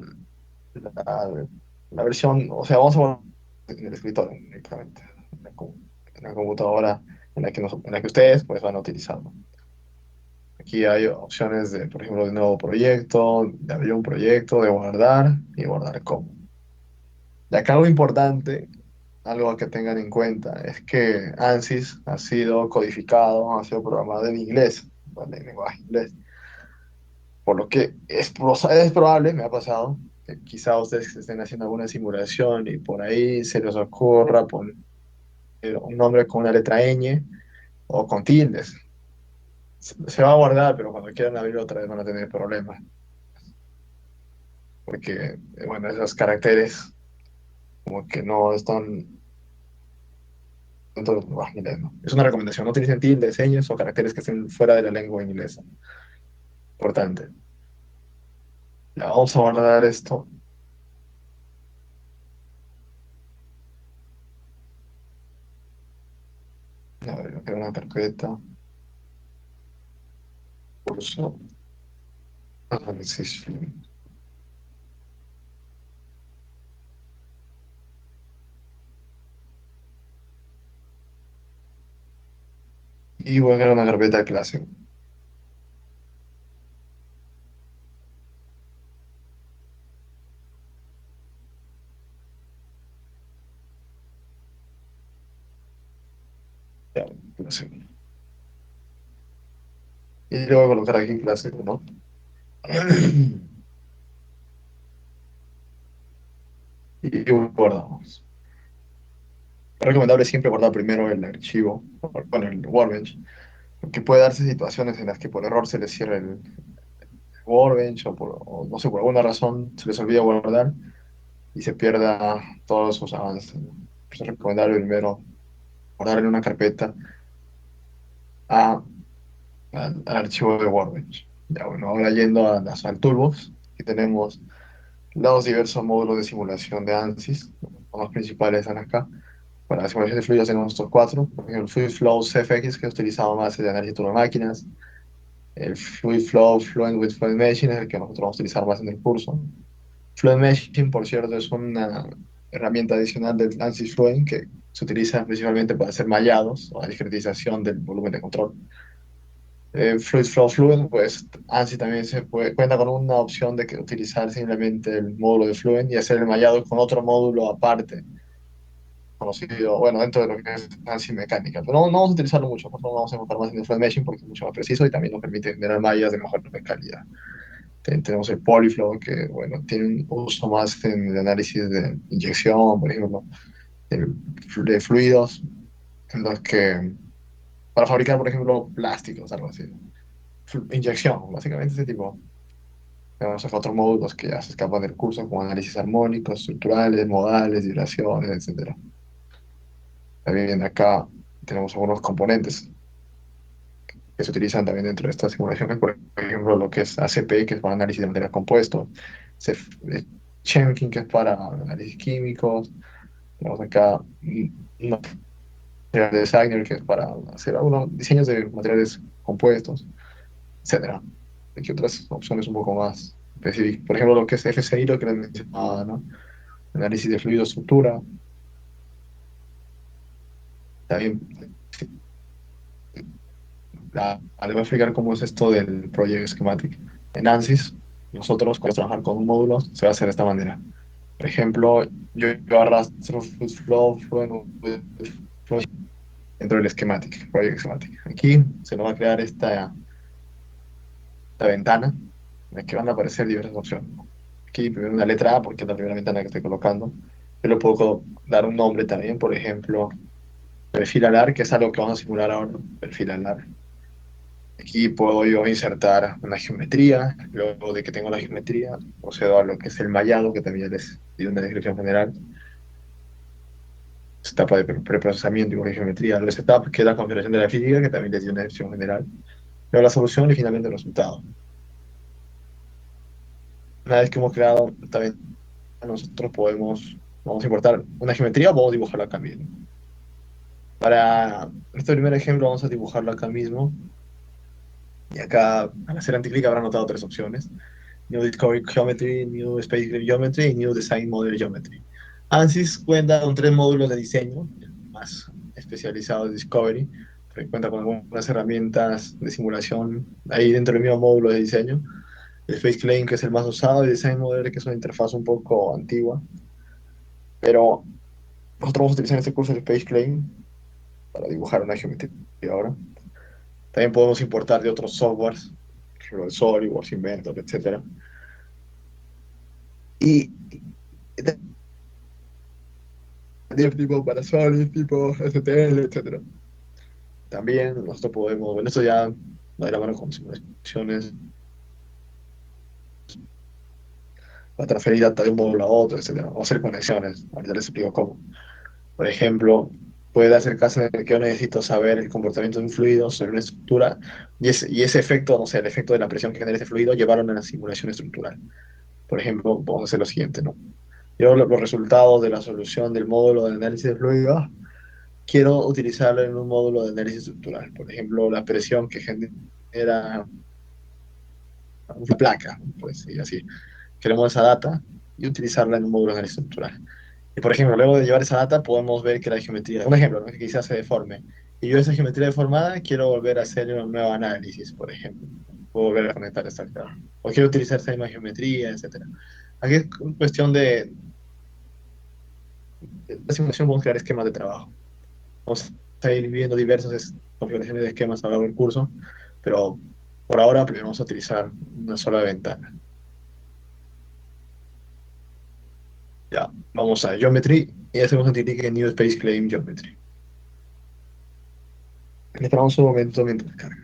A: la, la versión, o sea, vamos a guardar en el escritorio únicamente, en la computadora en la que ustedes pues, van a utilizarlo. Aquí hay opciones de, por ejemplo, de nuevo proyecto, de abrir un proyecto, de guardar y guardar como. Y acá algo importante, algo que tengan en cuenta, es que ANSYS ha sido codificado, ha sido programado en inglés, ¿vale? En lenguaje inglés. Por lo que es probable, me ha pasado, que quizá ustedes estén haciendo alguna simulación y por ahí se les ocurra poner un nombre con una letra ñ o con tildes. Se va a guardar, pero cuando quieran abrirlo otra vez van a tener problemas, porque, bueno, esos caracteres como que no están dentro del lenguaje inglés, ¿no? Es una recomendación, no utilicen tildes, señas o caracteres que estén fuera de la lengua inglesa. Importante. Ya, vamos a guardar esto. A ver, crear una carpeta. Curso. Análisis. Y voy a crear una carpeta de clase. Ya, clase. Y le voy a colocar aquí clase, ¿no? Y guardamos. Es recomendable siempre guardar primero el archivo con el Workbench, porque puede darse situaciones en las que por error se les cierre el Workbench o no sé, por alguna razón se les olvida guardar y se pierda todos sus avances, ¿no? Es recomendable primero guardar en una carpeta a, al archivo de Workbench. Ya, bueno, ahora yendo al Toolbox, aquí tenemos los diversos módulos de simulación de ANSYS. Los más principales están acá. Para la simulación de fluidos tenemos estos cuatro. Por ejemplo, el Fluid Flow CFX, que he utilizado más de análisis de máquinas. El Fluid Flow Fluent with Fluid Meshing es el que nosotros vamos a utilizar más en el curso. Fluid Meshing, por cierto, es una herramienta adicional del ANSYS Fluent que se utiliza principalmente para hacer mallados o la discretización del volumen de control. Fluid Flow Fluent, pues ANSYS también cuenta con una opción de utilizar simplemente el módulo de Fluent y hacer el mallado con otro módulo aparte, conocido, bueno, dentro de lo que es ANSYS mecánica. Pero no vamos a utilizarlo mucho, nosotros vamos a enfocar más en el Fluent Meshing porque es mucho más preciso y también nos permite generar mallas de mejor calidad. Tenemos el Polyflow, que bueno, tiene un uso más en el análisis de inyección, por ejemplo, de fluidos, en los que, para fabricar, por ejemplo, plásticos, algo así. Inyección, básicamente ese tipo. Tenemos acá otros módulos que ya se escapan del curso, como análisis armónicos, estructurales, modales, vibraciones, etcétera. También acá tenemos algunos componentes que se utilizan también dentro de estas simulaciones, por ejemplo, lo que es ACP, que es para análisis de materiales compuestos, Chemkin, que es para análisis químicos, tenemos acá un material designer, que es para hacer algunos diseños de materiales compuestos, etcétera. Aquí otras opciones un poco más específicas, por ejemplo, lo que es FCI, lo que les mencionaba, ¿no? Análisis de fluido estructura, también les voy a explicar cómo es esto del Project Schematic. En ANSYS, nosotros cuando trabajar con un módulo se va a hacer de esta manera. Por ejemplo, yo arrastro flow dentro del schematic, Project Schematic. Aquí se nos va a crear esta ventana en la que van a aparecer diversas opciones. Aquí primero una letra A, porque es la primera ventana que estoy colocando. Yo le puedo dar un nombre también, por ejemplo, perfil alar, que es algo que vamos a simular ahora, perfil alar. Aquí puedo yo insertar una geometría, luego de que tengo la geometría, procedo a lo que es el mallado, que también les di una descripción general, etapa de preprocesamiento y una geometría, el setup, que es la configuración de la física, que también les di una descripción general, luego la solución y finalmente el resultado. Una vez que hemos creado esta ventana, nosotros vamos a importar una geometría o vamos a dibujarla acá mismo. Para este primer ejemplo vamos a dibujarlo acá mismo, y acá al hacer anticlic habrán notado tres opciones: New Discovery Geometry, New Space Geometry y New Design Model Geometry. ANSYS cuenta con tres módulos de diseño, más especializados de Discovery, porque cuenta con algunas herramientas de simulación ahí dentro del mismo módulo de diseño. El Space Claim, que es el más usado, y Design Model, que es una interfaz un poco antigua, pero nosotros vamos a utilizar en este curso el Space Claim para dibujar una geometría ahora. También podemos importar de otros softwares, por ejemplo, el SolidWorks, Inventor, etc. Y tipo para Sony, tipo STL, etcétera. También nosotros podemos, bueno, esto ya va de la mano con simulaciones, para transferir data de un módulo a otro, etcétera, o hacer conexiones. Ahorita les explico cómo. Por ejemplo, puede hacer caso en el que yo necesito saber el comportamiento de un fluido sobre una estructura y ese efecto, no sé, el efecto de la presión que genera ese fluido, llevarlo a una simulación estructural. Por ejemplo, vamos a hacer lo siguiente, ¿no? Yo los resultados de la solución del módulo de análisis de fluidos quiero utilizarlo en un módulo de análisis estructural. Por ejemplo, la presión que genera una placa, pues, y así. Queremos esa data y utilizarla en un módulo de análisis estructural. Y por ejemplo, luego de llevar esa data, podemos ver que la geometría, un ejemplo, ¿no? Que quizás se deforme. Y yo esa geometría deformada quiero volver a hacer un nuevo análisis, por ejemplo. Puedo volver a conectar esta acá. O quiero utilizar esa misma geometría, etcétera. Aquí es cuestión de la simulación, vamos a crear esquemas de trabajo. Vamos a ir viendo diversas configuraciones de esquemas a lo largo del curso, pero por ahora primero vamos a utilizar una sola ventana. Ya, vamos a Geometry y hacemos un clic en New Space Claim Geometry. Esperamos un momento mientras carga.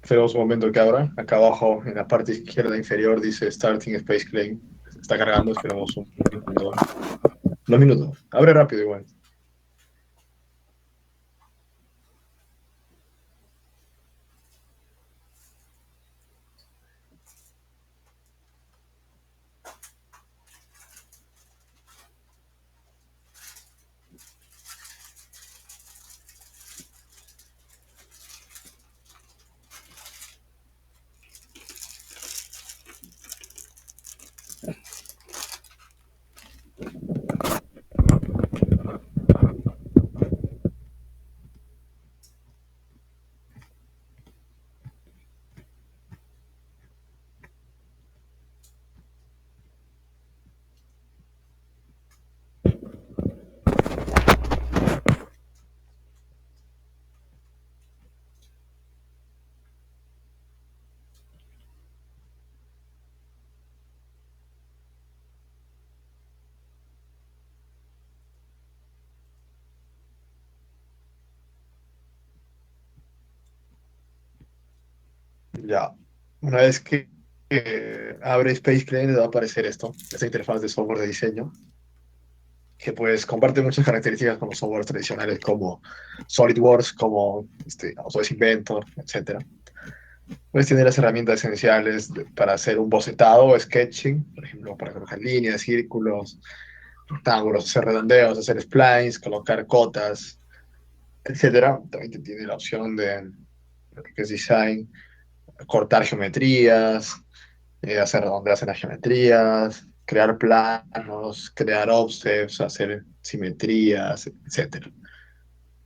A: Esperamos un momento que abra. Acá abajo, en la parte izquierda inferior, dice Starting Space Claim. Está cargando, esperamos un minuto. 2 minutos. Abre rápido igual. Ya, una vez que abre Space Crane, le va a aparecer esto, esta interfaz de software de diseño, que pues comparte muchas características con los softwares tradicionales como SolidWorks, como Autodesk Inventor, etcétera. Puedes tener las herramientas esenciales para hacer un bocetado o sketching, por ejemplo, para colocar líneas, círculos, rectángulos, hacer redondeos, hacer splines, colocar cotas, etcétera. También te tiene la opción de lo que es design, cortar geometrías, hacer redondeos en las geometrías, crear planos, crear offsets, hacer simetrías, etcétera.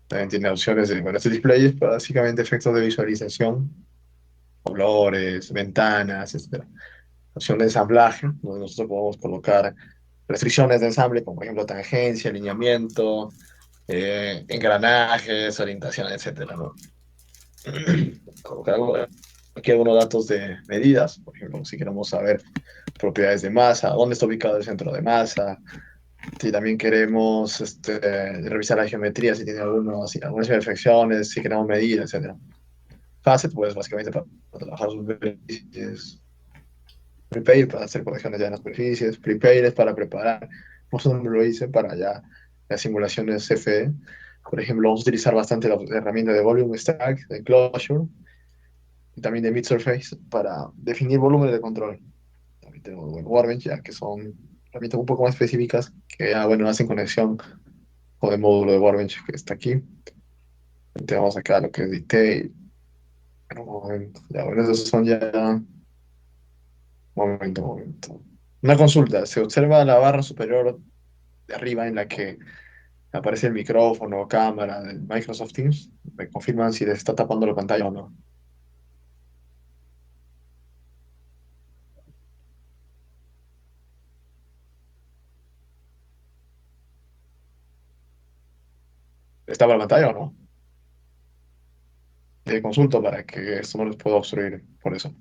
A: También tiene opciones de, bueno, este display es básicamente efectos de visualización, colores, ventanas, etcétera. Opción de ensamblaje, donde nosotros podemos colocar restricciones de ensamble, como por ejemplo tangencia, alineamiento, engranajes, orientación, etcétera, ¿no? Colocar aquí algunos datos de medidas, por ejemplo, si queremos saber propiedades de masa, dónde está ubicado el centro de masa, si también queremos revisar la geometría, si tiene algunas imperfecciones, si queremos medir, etcétera. Facet, pues básicamente para trabajar superficies. Prepare para hacer correcciones ya en las superficies. Prepare es para preparar. Nosotros lo hice para ya las simulaciones CFE. Por ejemplo, vamos a utilizar bastante la herramienta de Volume Stack, de Closure, y también de Mid-Surface para definir volúmenes de control. También tenemos bueno, Workbench, ya que son herramientas un poco más específicas que ya, bueno, hacen conexión con el módulo de Workbench que está aquí. Tenemos acá lo que es Detail. Un momento, ya, bueno, esos son ya. Un momento. Una consulta. Se observa la barra superior de arriba en la que aparece el micrófono o cámara del Microsoft Teams. Me confirman si les está tapando la pantalla o no. ¿Les tapa la pantalla o no? Consulto para que esto no les pueda obstruir por eso.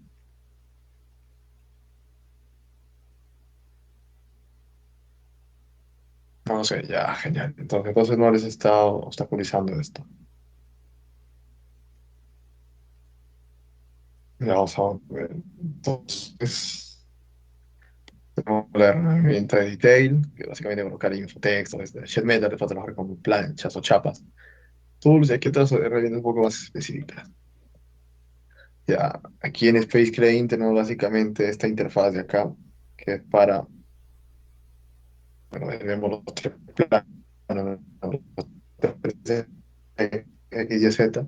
A: No sé, ya, genial. Entonces no les está obstaculizando esto. Ya vamos a ver. Entonces, tenemos la herramienta de Detail, que básicamente colocar infotexto, desde ShedMeter, para trabajar con planchas o chapas. Tools, y aquí otras herramientas un poco más específicas. Ya, aquí en Space Crane tenemos básicamente esta interfaz de acá, que es para, bueno, vemos los tres planos, los tres, X, Y, Z.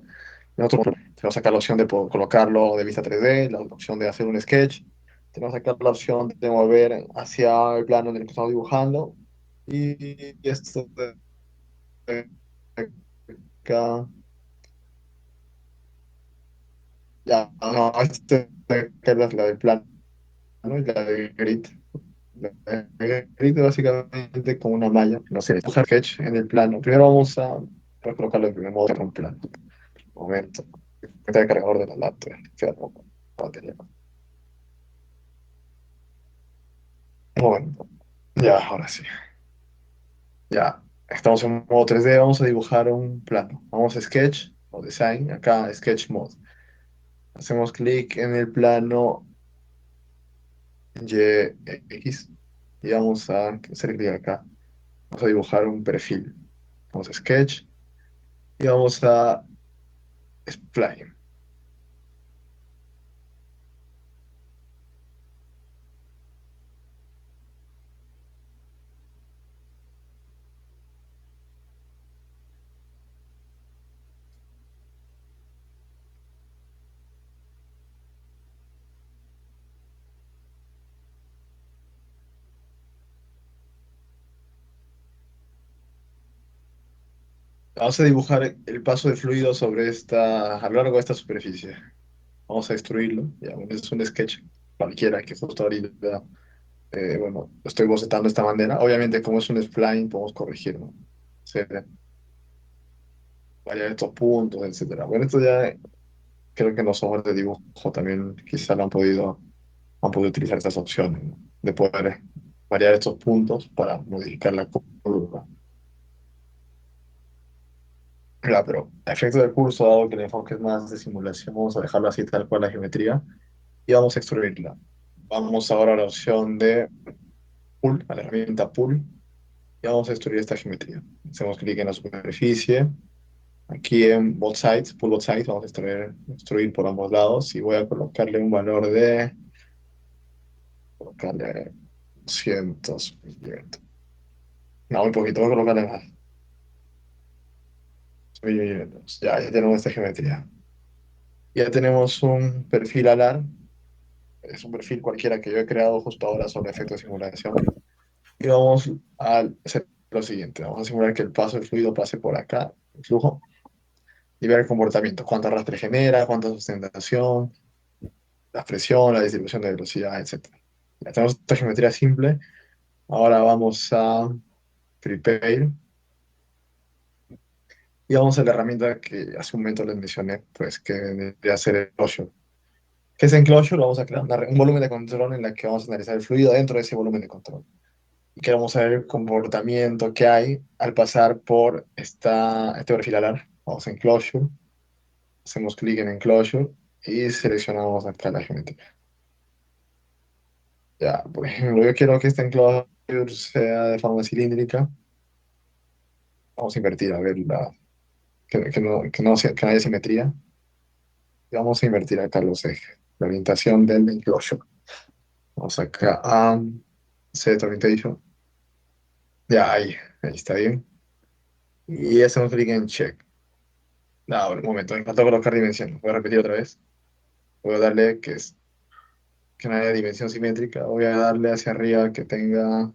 A: Nosotros tenemos acá la opción de colocarlo de vista 3D, la opción de hacer un sketch, tenemos acá la opción de mover hacia el plano en el que estamos dibujando, y esto de acá, ya, no, este de acá es la del plano, ¿no? Y la de grid. Grid básicamente como una malla, no sé, dibujar sketch en el plano. Primero vamos a colocarlo en primer modo en un plano. Un momento. Está el cargador de la laptop. Queda poco batería. Un momento. Ya, ahora sí. Ya. Estamos en modo 3D. Vamos a dibujar un plano. Vamos a Sketch o Design. Acá, Sketch Mode. Hacemos clic en el plano YX y vamos a hacer clic acá. Vamos a dibujar un perfil. Vamos a Sketch y vamos a Spline. Vamos a dibujar el paso de fluido sobre a lo largo de esta superficie. Vamos a destruirlo. Ya, bueno, es un sketch cualquiera que justo ahorita, bueno, lo estoy bocetando de esta manera. Obviamente, como es un spline, podemos corregirlo. Se variar estos puntos, etcétera. Bueno, esto ya creo que en los software de dibujo también quizá han podido utilizar estas opciones, ¿no? De poder variar estos puntos para modificar la curva. Claro, pero a efecto del curso, dado que el enfoque es más de simulación, vamos a dejarlo así tal cual la geometría y vamos a extruirla. Vamos ahora a la opción de Pool, a la herramienta Pool, y vamos a extruir esta geometría. Hacemos clic en la superficie, aquí en both sides, Pull both sides, vamos a extruir por ambos lados y voy a colocarle un valor de, colocarle 200 milímetros. No, muy poquito, voy a colocarle más, milímetros. Ya tenemos esta geometría. Ya tenemos un perfil alar, es un perfil cualquiera que yo he creado justo ahora sobre efecto de simulación. Y vamos a hacer lo siguiente, vamos a simular que el paso del fluido pase por acá, el flujo, y ver el comportamiento, cuánto arrastre genera, cuánta sustentación, la presión, la distribución de velocidad, etcétera. Ya tenemos esta geometría simple, ahora vamos a Prepare y vamos a la herramienta que hace un momento les mencioné, pues que vendría a ser Enclosure. ¿Qué es Enclosure? Vamos a crear un volumen de control en la que vamos a analizar el fluido dentro de ese volumen de control. Y queremos saber el comportamiento que hay al pasar por este perfil alar. Vamos en Closure, hacemos clic en Enclosure y seleccionamos acá la geometría. Ya, por ejemplo, yo quiero que este Enclosure sea de forma cilíndrica. Vamos a invertir, a ver, que no haya simetría. Y vamos a invertir acá los ejes, la orientación del Enclosure. Vamos acá a Set Orientation. Ya, ahí está bien. Y hacemos clic en Check. No, un momento, me falta colocar dimensión. Voy a repetir otra vez. Voy a darle que no haya dimensión simétrica. Voy a darle hacia arriba que tenga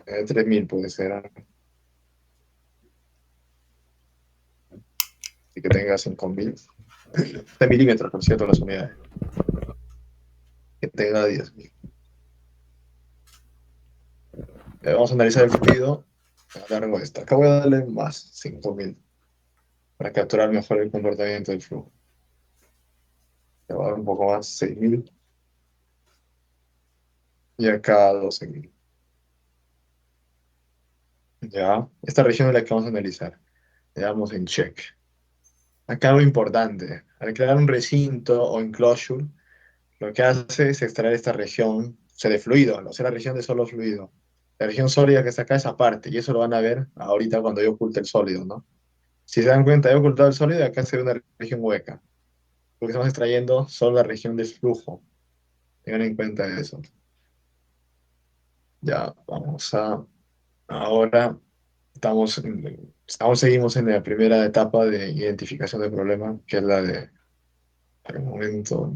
A: 3000, puede ser. Y que tenga 5000. De milímetros, por cierto, las unidades. Que tenga 10.000. Vamos a analizar el fluido a lo largo de esta. Acá voy a darle más, 5000, para capturar mejor el comportamiento del flujo. Le voy a dar un poco más, 6000. Y acá 12000. Ya, esta región es la que vamos a analizar. Le damos en check. Acá algo importante. Al crear un recinto o enclosure, lo que hace es extraer esta región, o sea, de fluido, no sea la región de solo fluido. La región sólida que está acá es aparte, y eso lo van a ver ahorita cuando yo oculte el sólido, ¿no? Si se dan cuenta, he ocultado el sólido y acá se ve una región hueca, porque estamos extrayendo solo la región de flujo. Tengan en cuenta eso. Ya, vamos a... Ahora seguimos en la primera etapa de identificación del problema, que es la de... Al momento...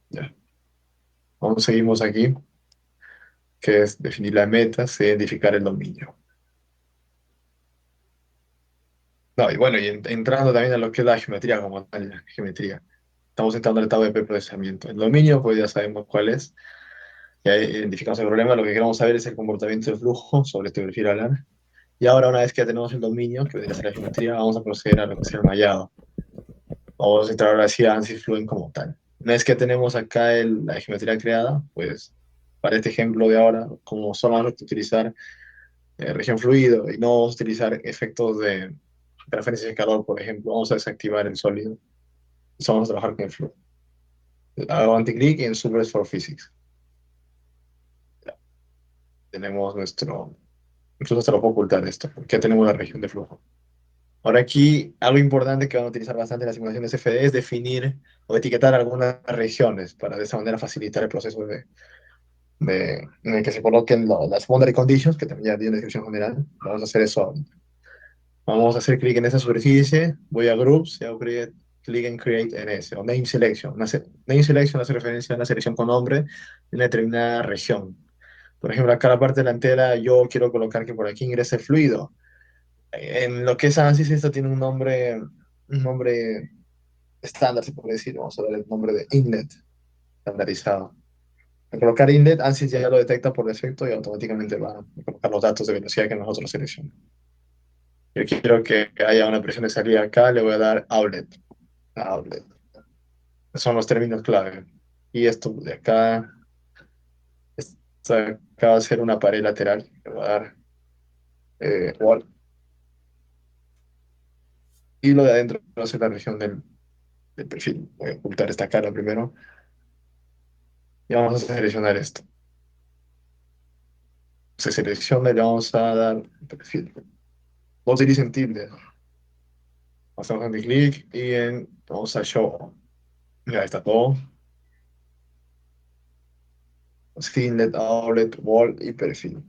A: Ya. Vamos, seguimos aquí, que es definir la meta, identificar el dominio. No, y bueno, entrando también a lo que es la geometría como tal, la geometría. Estamos entrando al etapa de preprocesamiento. El dominio, pues ya sabemos cuál es. Ya identificamos el problema, lo que queremos saber es el comportamiento del flujo sobre este perfil alar. Y ahora, una vez que ya tenemos el dominio, que vendría a ser la geometría, vamos a proceder a lo que es el mallado. Vamos a entrar ahora sí a ANSYS Fluent como tal. Una vez que tenemos acá la geometría creada, pues para este ejemplo de ahora, como solo vamos a utilizar región fluido y no vamos a utilizar efectos de transferencia de calor, por ejemplo, vamos a desactivar el sólido. Entonces vamos a trabajar con el flujo. Hago anti-click en Supers for Physics. Tenemos incluso se lo puedo ocultar esto, porque ya tenemos la región de flujo. Ahora aquí, algo importante que van a utilizar bastante en las simulaciones FD es definir o etiquetar algunas regiones para de esa manera facilitar el proceso en el que se coloquen las boundary conditions, que también ya tiene descripción general. Vamos a hacer eso. Vamos a hacer clic en esa superficie, voy a Groups y hago clic en Create NS o Name Selection. Name Selection hace referencia a una selección con nombre de una determinada región. Por ejemplo, acá en la parte delantera yo quiero colocar que por aquí ingrese fluido. En lo que es ANSYS esto tiene un nombre estándar, se puede decir. Vamos a dar el nombre de inlet estandarizado. Al colocar inlet, ANSYS ya lo detecta por defecto y automáticamente va a colocar los datos de velocidad que nosotros seleccionamos. Yo quiero que haya una presión de salida acá, le voy a dar outlet. Outlet. Son los términos clave. Y esto de acá, acá va a ser una pared lateral. Le voy a dar wall. Y lo de adentro va a ser la región del perfil. Voy a ocultar esta cara primero y vamos a seleccionar esto. Se selecciona y le vamos a dar perfil. No utilicen tilde. Hacemos anti-clic y vamos a show. Ya está todo. Inlet, outlet, wall y perfil.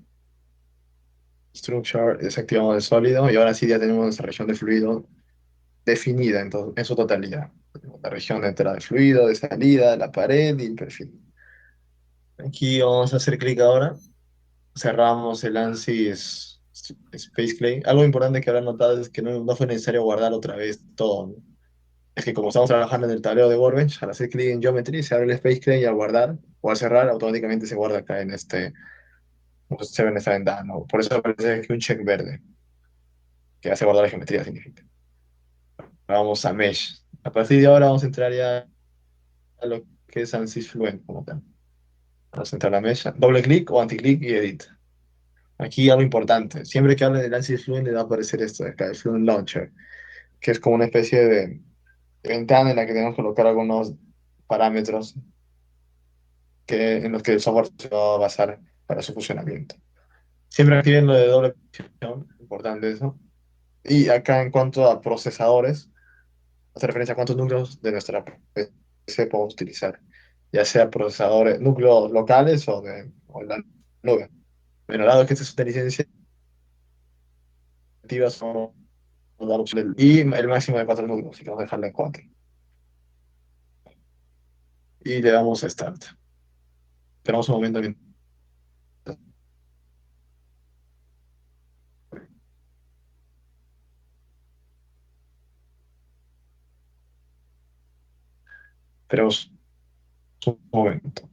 A: Structure, desactivamos el sólido y ahora sí ya tenemos nuestra región de fluido definida en su totalidad. La región de entrada de fluido, de salida, la pared y el perfil. Aquí vamos a hacer clic ahora. Cerramos el ANSYS Space Clay. Algo importante que habrán notado es que no fue necesario guardar otra vez todo, ¿no? Es que como estamos trabajando en el tablero de Workbench, al hacer clic en Geometry se abre el Space Clay y al guardar o al cerrar automáticamente se guarda acá se ve en esta ventana, ¿no? Por eso aparece aquí un check verde, que hace guardar la geometría, significa. Vamos a Mesh. A partir de ahora vamos a entrar ya a lo que es ANSYS Fluent como tal. Vamos a entrar a Mesh, doble clic o anticlic y edit. Aquí algo importante, siempre que hable del ANSYS Fluent le va a aparecer esto de acá, el Fluent Launcher, que es como una especie de ventana en la que tenemos que colocar algunos parámetros en los que el software se va a basar para su funcionamiento. Siempre activen lo de doble acción, importante eso. Y acá en cuanto a procesadores, hace referencia a cuántos núcleos de nuestra PC podemos utilizar, ya sea procesadores, núcleos locales o en la nube. Bueno, dado que esta es una licencia activa, son la opción y el máximo de 4 núcleos, así que vamos a dejarla en 4. Y le damos a Start. Tenemos un momento mientras esperemos un momento.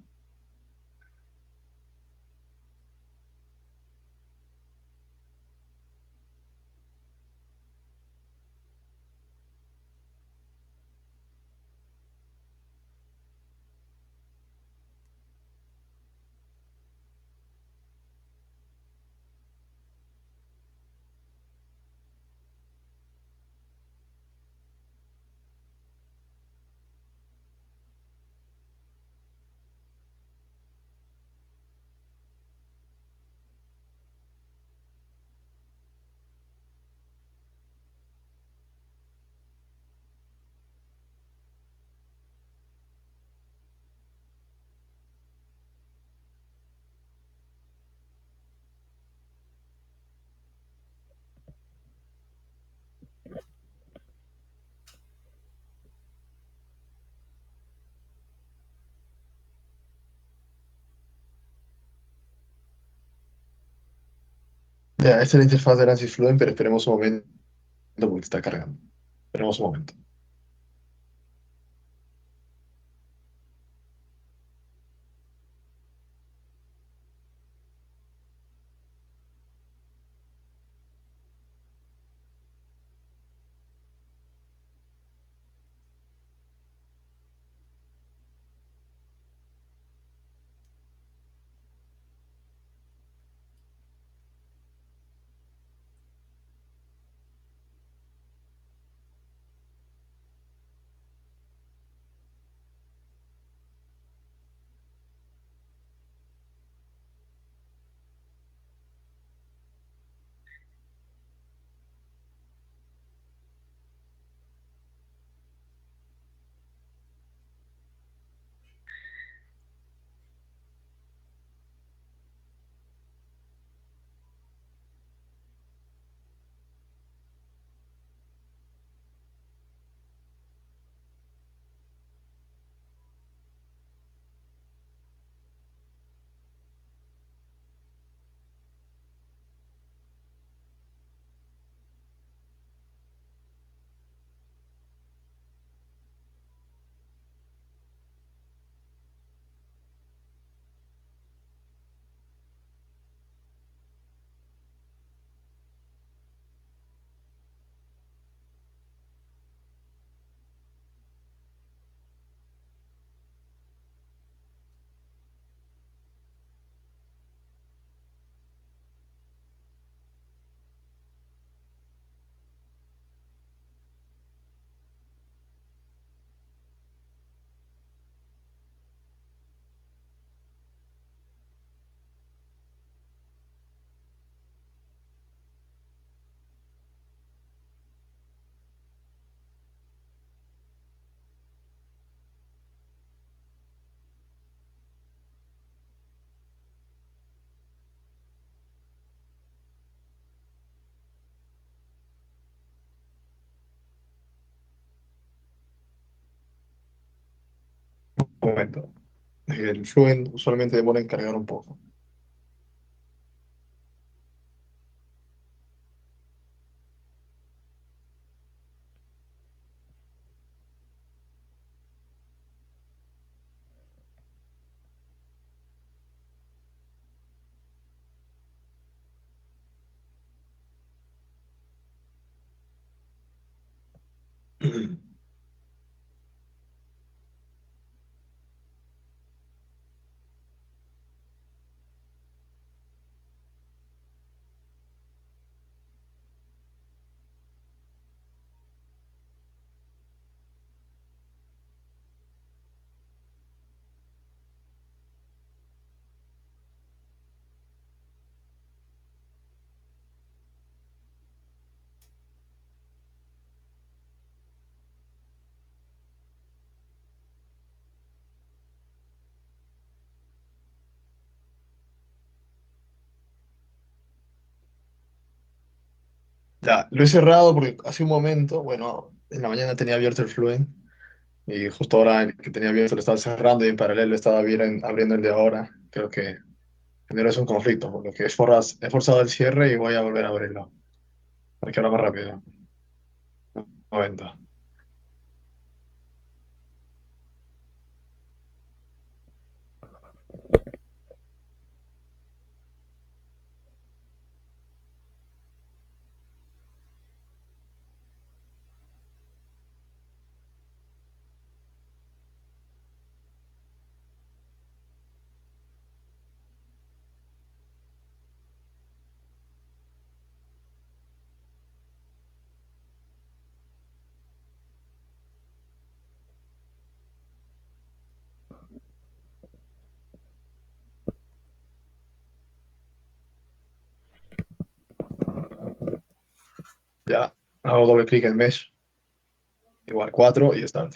A: Ya, esta es la interfaz de Ansys Fluent, pero esperemos un momento porque está cargando. Esperemos un momento. Un momento. El Fluent usualmente demora en cargar un poco. Ya, lo he cerrado porque hace un momento, bueno, en la mañana tenía abierto el Fluent y justo ahora el que tenía abierto lo estaba cerrando y en paralelo estaba abriendo el de ahora. Creo que generó es un conflicto, por lo que he forzado el cierre y voy a volver a abrirlo. Para que ahora más rápido. Un momento. Ya, hago doble clic en Mesh, igual 4 y Start.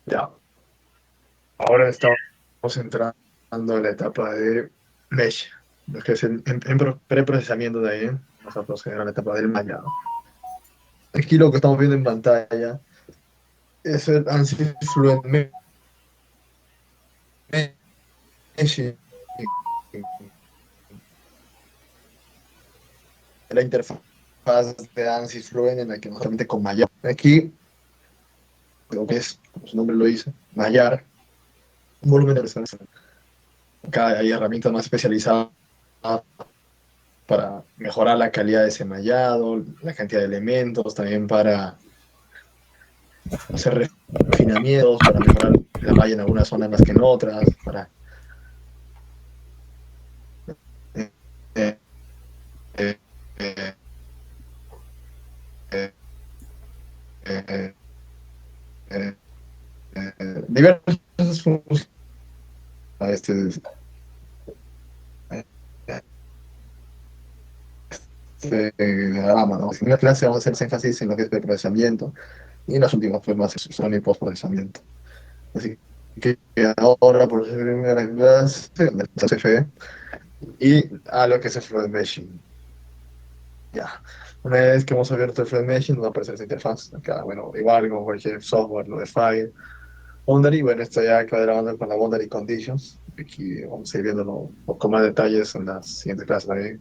A: Ya, ahora estamos entrando en la etapa de Mesh, lo que es el preprocesamiento de ahí. Vamos a proceder a la etapa del mallado. Aquí lo que estamos viendo en pantalla es el ANSYS Fluent Mesh, la interfaz de ANSYS Fluent en la que nos permite con Mayar. Aquí lo que es, como su nombre lo dice, Mayar, un volumen de personas. Acá hay herramientas más especializadas para mejorar la calidad de ese mallado, la cantidad de elementos, también para hacer refinamientos, para mejorar la malla en algunas zonas más que en otras, para eh, eh, eh, eh, eh, eh, eh, diversas funciones. Este, diagrama, ¿no? En la clase vamos a hacer énfasis en lo que es el procesamiento y en las últimas pues más son y postprocesamiento. Así que ahora por ser primera clase, de CFE y a lo que es el Fluent Meshing. Ya. Una vez que hemos abierto el Fluent Meshing, nos va a aparecer esa interfaz. Acá, bueno, igual como cualquier software, lo de File, Boundary, bueno, esto ya cuadrando con la Boundary Conditions. Aquí vamos a ir viendo un poco más detalles en las siguientes clases también.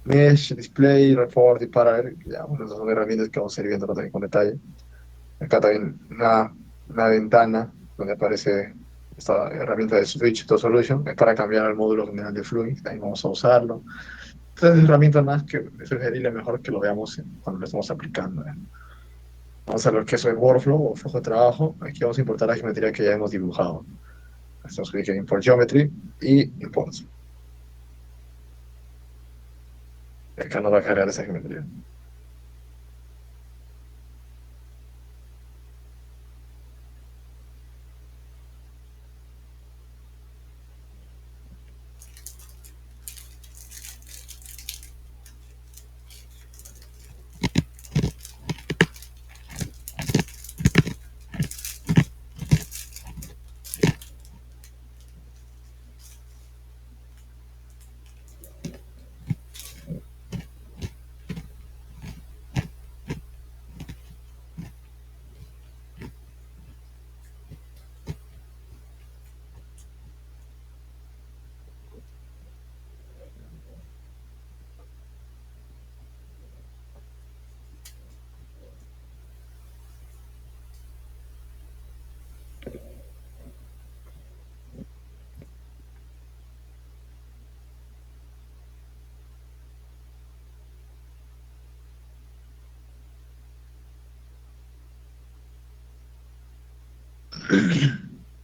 A: Mesh, Display, Report y Parallel, ya, bueno, esas son herramientas que vamos a ir viendo también con detalle. Acá también una ventana donde aparece esta herramienta de Switch to Solution, es para cambiar al módulo general de Fluid, también vamos a usarlo. Entonces, herramientas más que es sugerible mejor que lo veamos cuando lo estamos aplicando. Vamos a ver qué es el workflow o flujo de trabajo. Aquí vamos a importar la geometría que ya hemos dibujado. Hacemos clic en Import Geometry y Import. Acá nos va a cargar esa geometría.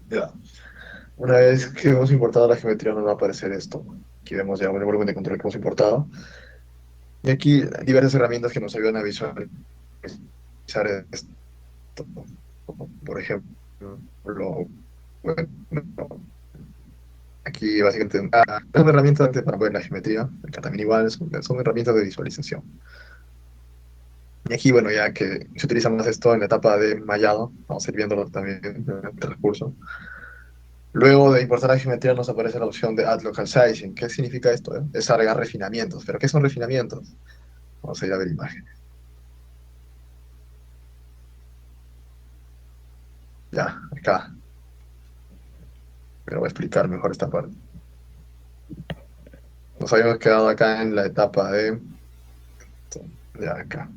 A: Ya. Una vez que hemos importado la geometría nos va a aparecer esto. Aquí vemos ya un volumen de control que hemos importado. Y aquí diversas herramientas que nos ayudan a visualizar esto. Por ejemplo, bueno, aquí básicamente es una herramienta para ver la geometría, acá también igual, son herramientas de visualización. Y aquí, bueno, ya que se utiliza más esto en la etapa de mallado, vamos a ir viéndolo también en el transcurso. Luego de importar la geometría nos aparece la opción de Add Local Sizing. ¿Qué significa esto? Es agregar refinamientos. ¿Pero qué son refinamientos? Vamos a ir a ver imágenes. Ya, acá. Pero voy a explicar mejor esta parte. Nos habíamos quedado acá en la etapa de... Ya, acá.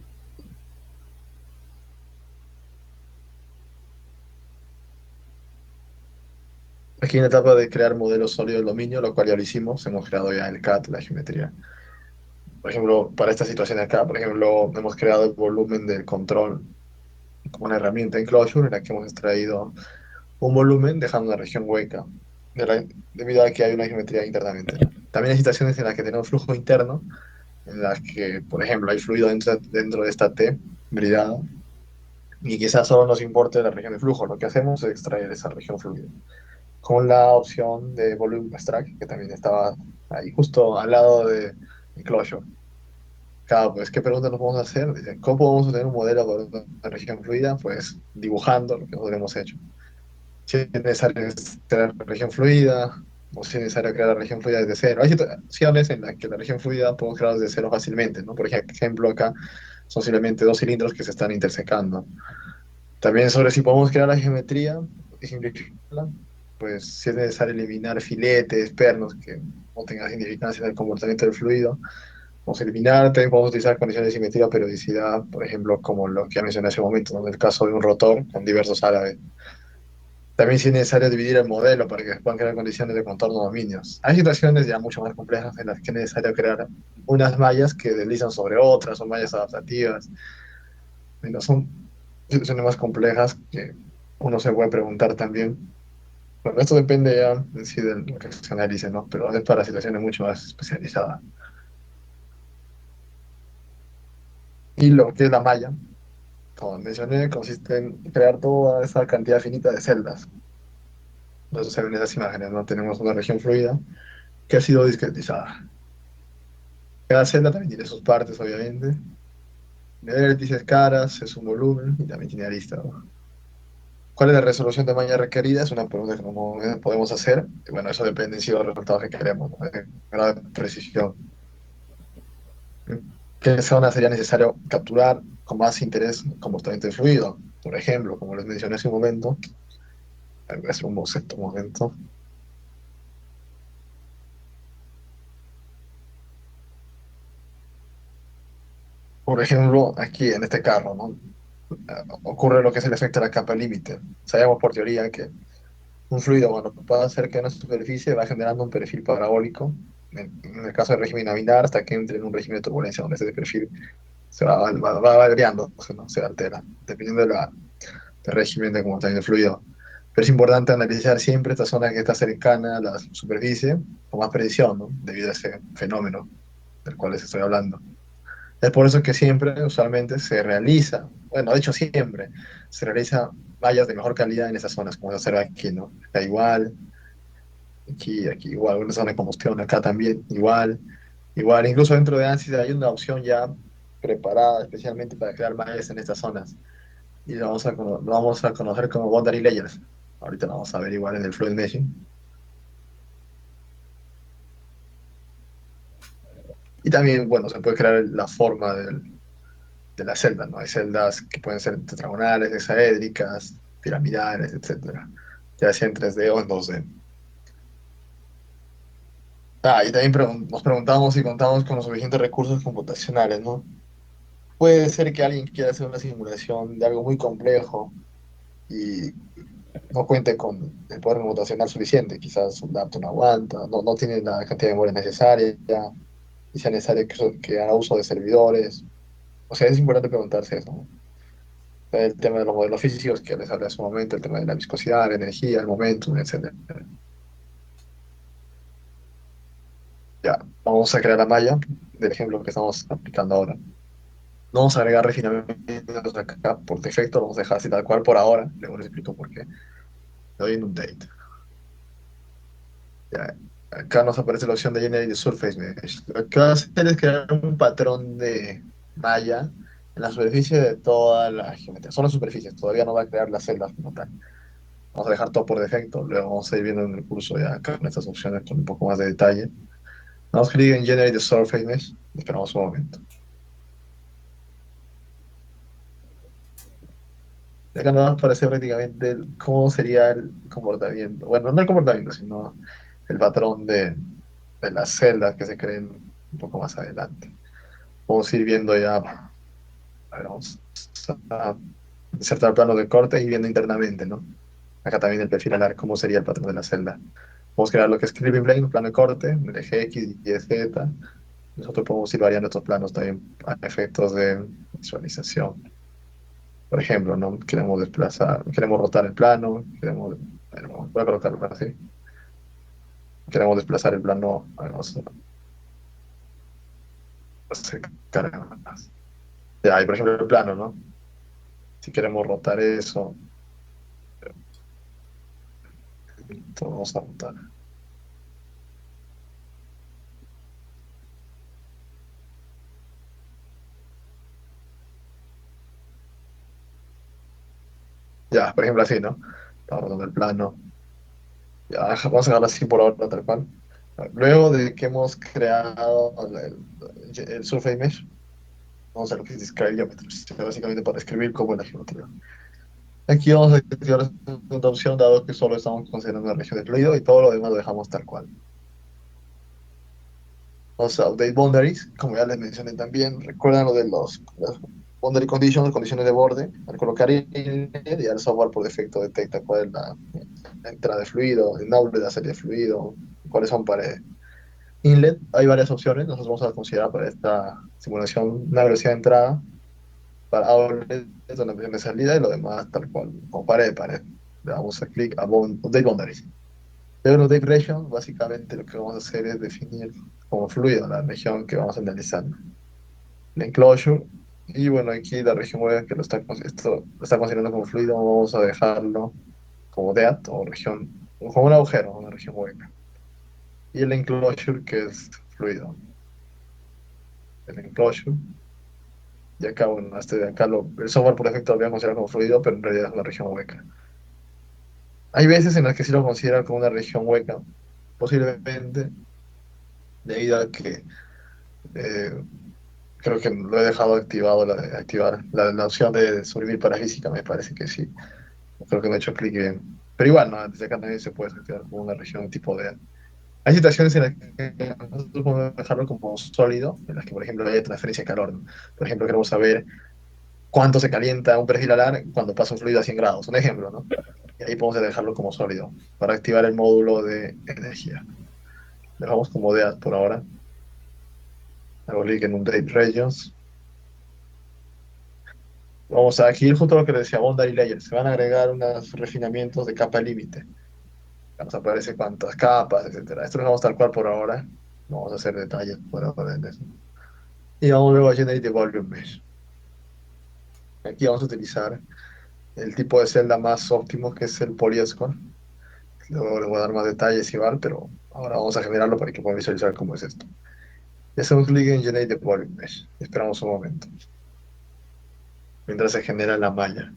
A: Aquí en la etapa de crear modelos sólidos de dominio, lo cual ya lo hicimos. Hemos creado ya el CAD, la geometría. Por ejemplo, para esta situación acá, por ejemplo, hemos creado el volumen del control como una herramienta en Clojure en la que hemos extraído un volumen dejando una región hueca, debido a que hay una geometría internamente, ¿no? También hay situaciones en las que tenemos flujo interno, en las que, por ejemplo, hay fluido dentro de esta T bridada, y quizás solo nos importe la región de flujo. Lo que hacemos es extraer esa región fluida, con la opción de Volume Extract, que también estaba ahí justo al lado de Clojure. Claro, pues, ¿qué preguntas nos podemos hacer? Dice, ¿cómo podemos obtener un modelo para una región fluida? Pues dibujando lo que nosotros hemos hecho. Si es necesario crear la región fluida o si es necesario crear la región fluida desde cero. Hay situaciones en las que la región fluida podemos crear desde cero fácilmente, ¿no? Por ejemplo, acá son simplemente dos cilindros que se están intersecando. También sobre si podemos crear la geometría y simplificarla, pues si es necesario eliminar filetes, pernos que no tengan significancia en el comportamiento del fluido, podemos eliminar. También podemos utilizar condiciones de simetría o periodicidad, por ejemplo, como lo que ya mencioné hace un momento, ¿no? En el caso de un rotor con diversos árabes. También si es necesario dividir el modelo para que se puedan crear condiciones de contorno dominios. Hay situaciones ya mucho más complejas en las que es necesario crear unas mallas que deslizan sobre otras o mallas adaptativas. Bueno, son situaciones más complejas que uno se puede preguntar también. Bueno, esto depende ya en sí de lo que se analice, ¿no? Pero es para situaciones mucho más especializadas. Y lo que es la malla, como mencioné, consiste en crear toda esa cantidad finita de celdas. Entonces se ven esas imágenes, ¿no? Tenemos una región fluida que ha sido discretizada. Cada celda también tiene sus partes, obviamente. Tiene vértices, caras, es un volumen y también tiene aristas, ¿no? ¿Cuál es la resolución de malla requerida? Es una pregunta que no podemos hacer. Y bueno, eso depende en sí de los resultados que queremos, ¿no? De grado de precisión. ¿Qué zona sería necesario capturar con más interés comportamiento de fluido? Por ejemplo, como les mencioné hace un momento, voy a hacer un boceto un momento. Por ejemplo, aquí en este carro, ¿no? Ocurre lo que es el efecto de la capa límite. Sabemos por teoría que un fluido, cuando pasa cerca de una superficie, va generando un perfil parabólico, en el caso del régimen laminar, hasta que entre en un régimen de turbulencia, donde ese perfil va variando, o sea, ¿no? Se altera, dependiendo del régimen de comportamiento del fluido. Pero es importante analizar siempre esta zona que está cercana a la superficie con más precisión, ¿no? Debido a ese fenómeno del cual les estoy hablando. Es por eso que siempre, usualmente, se realiza, bueno, de hecho siempre, se realiza vallas de mejor calidad en esas zonas, como se observa aquí, ¿no? Acá igual, aquí igual, una zona de combustión, acá también igual, igual. Incluso dentro de ANSYS hay una opción ya preparada especialmente para crear vallas en estas zonas. Y lo vamos a conocer como boundary layers. Ahorita lo vamos a ver igual en el Fluid Meshing. Y también, bueno, se puede crear la forma de las celdas, ¿no? Hay celdas que pueden ser tetragonales, hexaédricas, piramidales, etcétera, ya sea en 3D o en 2D. Ah, y también nos preguntamos si contamos con los suficientes recursos computacionales, ¿no? Puede ser que alguien quiera hacer una simulación de algo muy complejo y no cuente con el poder computacional suficiente. Quizás un laptop no aguanta, no tiene la cantidad de memoria necesaria, y sea necesario que haga uso de servidores. O sea, es importante preguntarse eso, ¿no? El tema de los modelos físicos que les hablé hace un momento, el tema de la viscosidad, la energía, el momentum, etcétera. Ya, vamos a crear la malla del ejemplo que estamos aplicando ahora. No vamos a agregar refinamientos acá por defecto, lo vamos a dejar así tal cual por ahora. Luego les explico por qué. Le doy en update. Ya, acá nos aparece la opción de Generate Surface Mesh. Lo que va a hacer es crear un patrón de malla en la superficie de toda la geometría. Son las superficies, todavía no va a crear las celdas como tal. Vamos a dejar todo por defecto, luego vamos a ir viendo en el curso ya acá con estas opciones con un poco más de detalle. Damos clic en Generate Surface Mesh y esperamos un momento. Y acá nos va a aparecer prácticamente cómo sería el comportamiento. Bueno, no el comportamiento, sino el patrón de las celdas que se creen un poco más adelante. Vamos a ir viendo ya, a ver, vamos a insertar plano de corte y viendo internamente, ¿no? Acá también el perfil alar, cómo sería el patrón de la celda. Vamos a crear lo que es Clipping Plane, un plano de corte, el eje X y Z. Nosotros podemos ir variando estos planos también a efectos de visualización. Por ejemplo, ¿no? Queremos desplazar, queremos rotar el plano, bueno, voy a colocarlo así. Queremos desplazar el plano, vamos a acercar más. Ya, hay por ejemplo el plano, ¿no? Si queremos rotar eso, entonces vamos a rotar. Ya, por ejemplo así, ¿no? Estamos rotando el plano. Ya, vamos a dejarlo así por ahora, tal cual. Luego de que hemos creado el Surface Mesh, vamos a lo que es Describe Geometry, básicamente para escribir cómo es la geometría. Aquí vamos a activar la segunda opción, dado que solo estamos considerando la región de fluido y todo lo demás lo dejamos tal cual. Vamos a Update Boundaries, como ya les mencioné también, recuerdan lo de las boundary conditions, condiciones de borde. Al colocar inlet, ya el software por defecto detecta cuál es la entrada de fluido, el outlet de la salida de fluido, cuáles son paredes. Inlet, hay varias opciones, nosotros vamos a considerar para esta simulación una velocidad de entrada, para outlet una velocidad de salida y lo demás tal cual, con pared de pared. Le damos a clic a Update Boundaries. Pero en Update Region, básicamente lo que vamos a hacer es definir como fluido la región que vamos a analizar. La enclosure, y bueno, aquí la región web que esto lo está considerando como fluido, vamos a dejarlo como DEAT o región, como un agujero, una región hueca. Y el enclosure que es fluido. El enclosure, y acá, bueno, de acá el software por defecto lo voy a considerar como fluido, pero en realidad es una región hueca. Hay veces en las que sí lo consideran como una región hueca, posiblemente debido a que eh, creo que lo he dejado activado, activar la opción de suprimir para física, me parece que sí. Creo que no he hecho clic bien. Pero igual, ¿no? Desde acá también se puede activar como una región tipo de... Hay situaciones en las que nosotros podemos dejarlo como sólido, en las que, por ejemplo, hay transferencia de calor, ¿no? Por ejemplo, queremos saber cuánto se calienta un perfil alar cuando pasa un fluido a 100 grados. Un ejemplo, ¿no? Y ahí podemos dejarlo como sólido para activar el módulo de energía. Lo dejamos como DEAT por ahora. Hago clic en Update Regions. Vamos a aquí justo lo que les decía, boundary layers. Se van a agregar unos refinamientos de capa límite. Nos aparece cuántas capas, etcétera. Esto lo dejamos tal cual por ahora. No vamos a hacer detalles por ahora en eso. Y vamos luego a Generate Volume Mesh. Aquí vamos a utilizar el tipo de celda más óptimo, que es el Polyescore. Luego les voy a dar más detalles igual, pero ahora vamos a generarlo para que puedan visualizar cómo es esto. Y hacemos clic en Generate Volume Mesh. Esperamos un momento, mientras se genera la malla.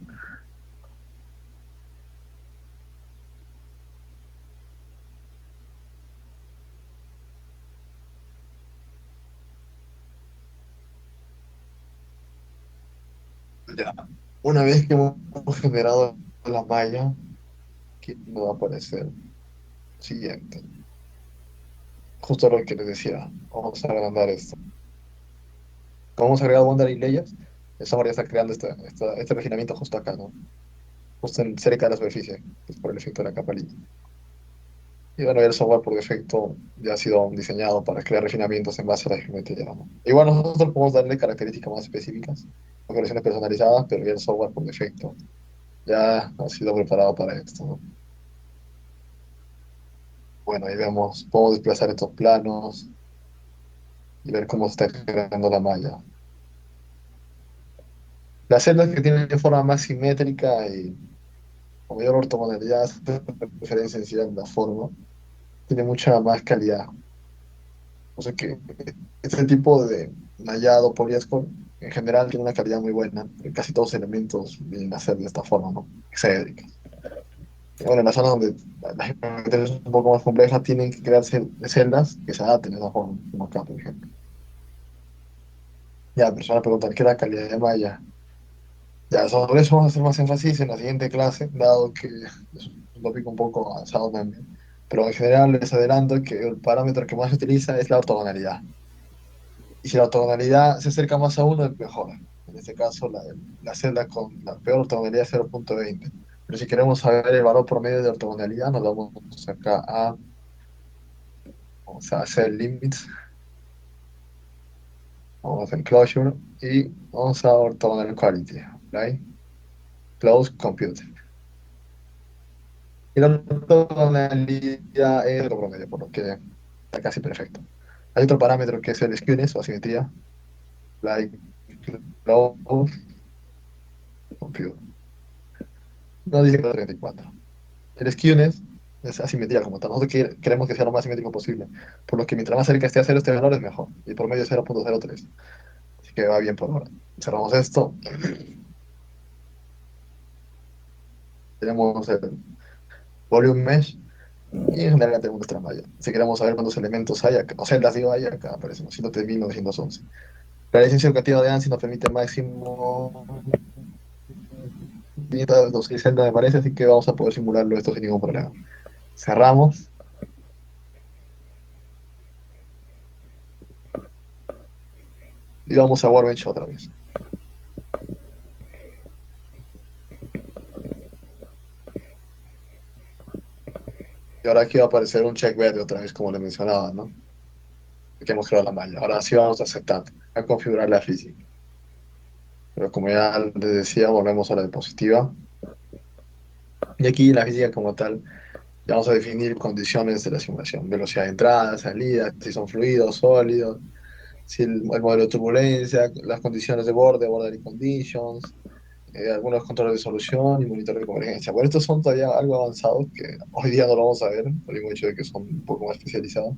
A: Ya. Una vez que hemos generado la malla, aquí nos va a aparecer lo siguiente. Justo lo que les decía. Vamos a agrandar esto. Como hemos agregado boundary layers, el software ya está creando este refinamiento justo acá, ¿no? Justo cerca de la superficie, pues por el efecto de la capa líquida. Y bueno, el software por defecto ya ha sido diseñado para crear refinamientos en base a la geometría, ¿no? Igual nosotros podemos darle características más específicas. versiones personalizadas, pero ya el software por defecto ya ha sido preparado para esto, ¿no? Bueno, ahí vemos, podemos desplazar estos planos y ver cómo se está generando la malla. Las celdas que tienen forma más simétrica y con mayor ortogonalidad, referencia en sí a la forma, tiene mucha más calidad. O sea que este tipo de mallado poliéster en general tiene una calidad muy buena. Casi todos los elementos vienen a ser de esta forma, ¿no? Hexaédricas. Y bueno, en las zonas donde la geometría es un poco más compleja, tienen que crearse celdas que se adapten a esa forma, como acá, por ejemplo. Ya, personas preguntan, ¿qué es la calidad de malla? Ya, sobre eso vamos a hacer más énfasis en la siguiente clase, dado que es un tópico un poco avanzado también. Pero en general les adelanto que el parámetro que más se utiliza es la ortogonalidad. Y si la ortogonalidad se acerca más a uno, es mejor. En este caso, la celda con la peor ortogonalidad es 0,20. Pero si queremos saber el valor promedio de ortogonalidad, nos vamos acá vamos a hacer limits, vamos a hacer closure y vamos a orthogonal quality, right? Close compute. Y la ortogonalidad es lo promedio, por lo que está casi perfecto. Hay otro parámetro que es el skewness o asimetría, like close compute. No dice que 34. El skewness es asimetría como tal. Nosotros queremos que sea lo más simétrico posible. Por lo que mientras más cerca esté a cero este valor es mejor. Y por medio es 0,03. Así que va bien por ahora. Cerramos esto. Tenemos el volume mesh. Y en general tenemos nuestra malla. Si queremos saber cuántos elementos hay acá, o celdas digo hay acá, aparecen 103.911. La licencia educativa de ANSI nos permite máximo 500 celdas, me parece, así que vamos a poder simularlo esto sin ningún problema. Cerramos y vamos a Workbench otra vez. Y ahora aquí va a aparecer un check verde otra vez, como le mencionaba, ¿no? Que hemos creado la malla. Ahora sí vamos a aceptar, a configurar la física. Pero como ya les decía, volvemos a la diapositiva. Y aquí la física como tal, ya vamos a definir condiciones de la simulación. Velocidad de entrada, salida, si son fluidos, sólidos, si el modelo de turbulencia, las condiciones de borde, boundary conditions, algunos controles de solución y monitor de convergencia. Bueno, estos son todavía algo avanzados que hoy día no lo vamos a ver, por el hecho de que son un poco más especializados.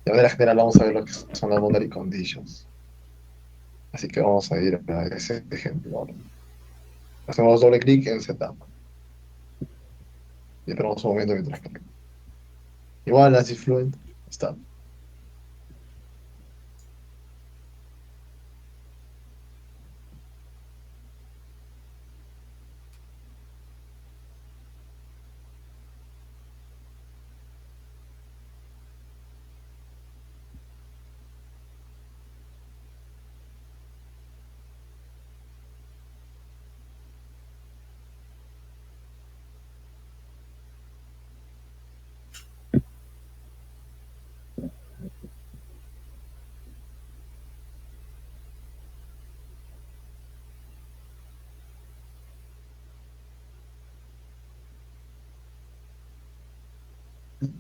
A: De manera general vamos a ver lo que son las boundary conditions. Así que vamos a ir a ese ejemplo ahora. Hacemos doble clic en Setup y esperamos un momento mientras carga. Igual, así Fluent, está.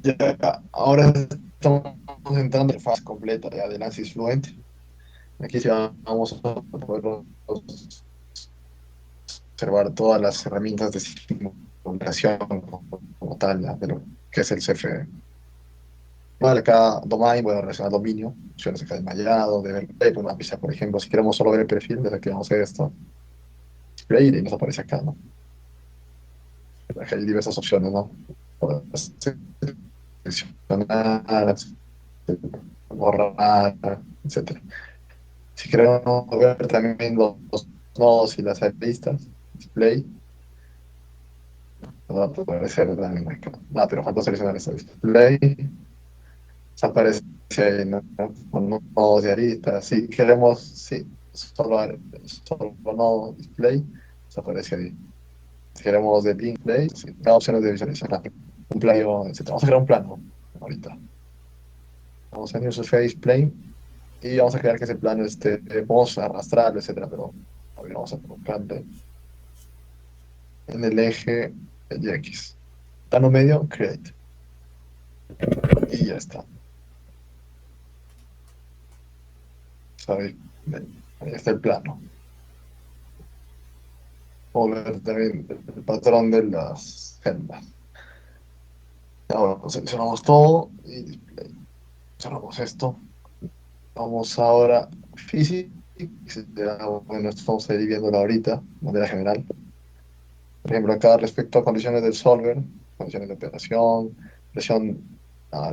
A: Ya, ahora estamos entrando en la fase completa ya del ANSYS Fluent. Aquí sí vamos a poder observar todas las herramientas de simulación como tal, ya, de lo que es el CFD. Vale, acá domain, bueno, relacionar dominio, opciones acá de mallado, de ver play, una pista, por ejemplo, si queremos solo ver el perfil, desactivamos esto, display y nos aparece acá, ¿no? Acá hay diversas opciones, ¿no? Para seleccionar, borrar, etcétera. Si queremos ver también los nodos y las aristas, display, nos va a aparecer también acá. No, pero falta seleccionar esta display, se aparece ahí, ¿no? Con nodos y aristas. Si queremos, sí, solo nodo display, se aparece ahí. Si queremos de link play, sí, da opciones de visualización. Un plano, etc. Vamos a crear un plano ahorita. Vamos a New Surface Plane y vamos a crear que ese plano esté, podemos arrastrarlo, etcétera, pero A ver, vamos a colocarle en el eje y X. Plano medio, create. Y ya está. ¿Sabes? Ahí está el plano. Vamos a ver también el patrón de las celdas. Ahora pues, seleccionamos todo y display. Cerramos esto. Vamos ahora a Physics. Bueno, esto vamos a ir viéndolo ahorita, de manera general. Por ejemplo, acá respecto a condiciones del solver, condiciones de operación, presión,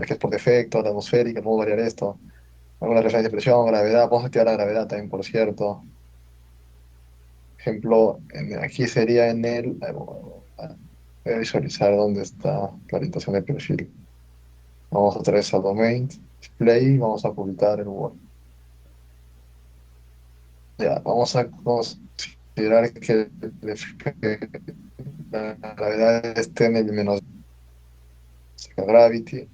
A: que es por defecto, la atmosférica, podemos variar esto. Alguna referencia de presión, gravedad, vamos a activar la gravedad también, por cierto. Ejemplo, aquí sería en el. Voy a visualizar dónde está la orientación del perfil. Vamos otra vez al domain, display, vamos a publicar el Word. Ya, vamos a considerar que la gravedad esté en el menos gravity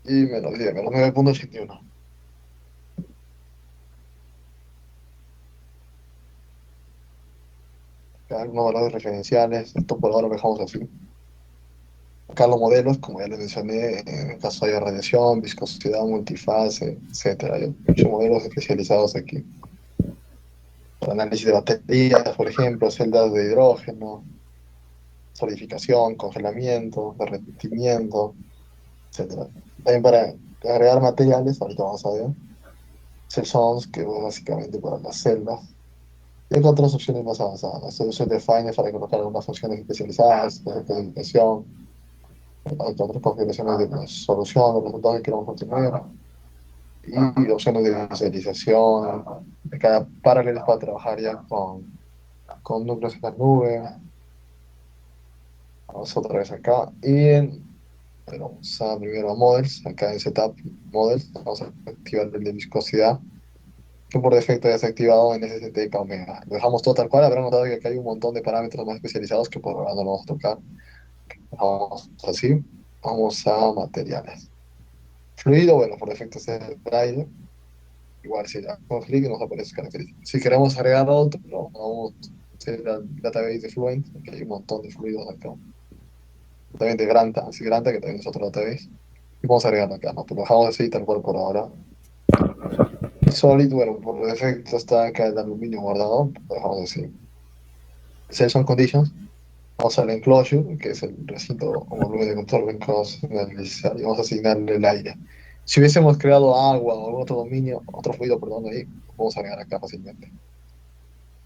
A: y menos 10, menos 9,81. Acá algunos valores referenciales, esto por ahora lo dejamos así. Acá los modelos, como ya les mencioné, en el caso de radiación, viscosidad, multifase, etcétera. Hay muchos modelos especializados aquí. Para análisis de baterías, por ejemplo, celdas de hidrógeno, solidificación, congelamiento, derretimiento, etcétera. También para agregar materiales, ahorita vamos a ver, Cell que es básicamente para las celdas. Y hay otras opciones más avanzadas. Solution Define para colocar algunas funciones especializadas, de codificación, hay otras configuraciones de la solución, los resultados que queremos obtener, y opciones de visualización, de cada paralelos para trabajar ya con núcleos en la nube. Vamos otra vez acá. Bueno, vamos a primero a Models, acá en Setup Models, vamos a activar el de viscosidad, que por defecto ya está activado en SST y Omega. Lo dejamos todo tal cual, habrán notado que acá hay un montón de parámetros más especializados que por ahora no lo vamos a tocar. Vamos así, vamos a materiales. Fluido, bueno, por defecto es el aire. Igual si le damos clic nos aparece características. Si queremos agregar otro, vamos a hacer el database de Fluent, que hay un montón de fluidos acá. También de Granta, así Granta, que también es otro database. Y vamos a agregarlo acá, ¿no? Pero lo dejamos así tal cual por ahora. Y Solid, bueno, por defecto está acá el aluminio guardado, lo dejamos así. Session Conditions, vamos al enclosure, que es el recinto o volumen de control que vamos a analizar, y vamos a asignarle el aire. Si hubiésemos creado agua o algún otro dominio, otro fluido, perdón, ahí, lo podemos agregar acá fácilmente.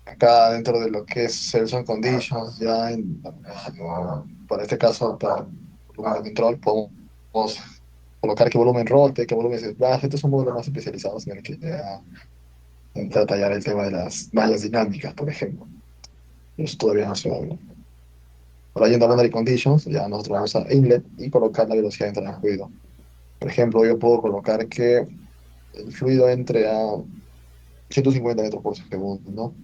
A: Acá dentro de lo que es Session Conditions, ya para este caso, para volumen de control, podemos colocar qué volumen rote, qué volumen se desplaza. Estos son módulos más especializados en el que ya entra a tallar el tema de las mallas dinámicas, por ejemplo. Eso todavía no se habla. Ahora yendo a Boundary Conditions, ya nosotros vamos a inlet y colocar la velocidad de entrada del fluido. Por ejemplo, yo puedo colocar que el fluido entre a 150 metros por segundo, ¿no?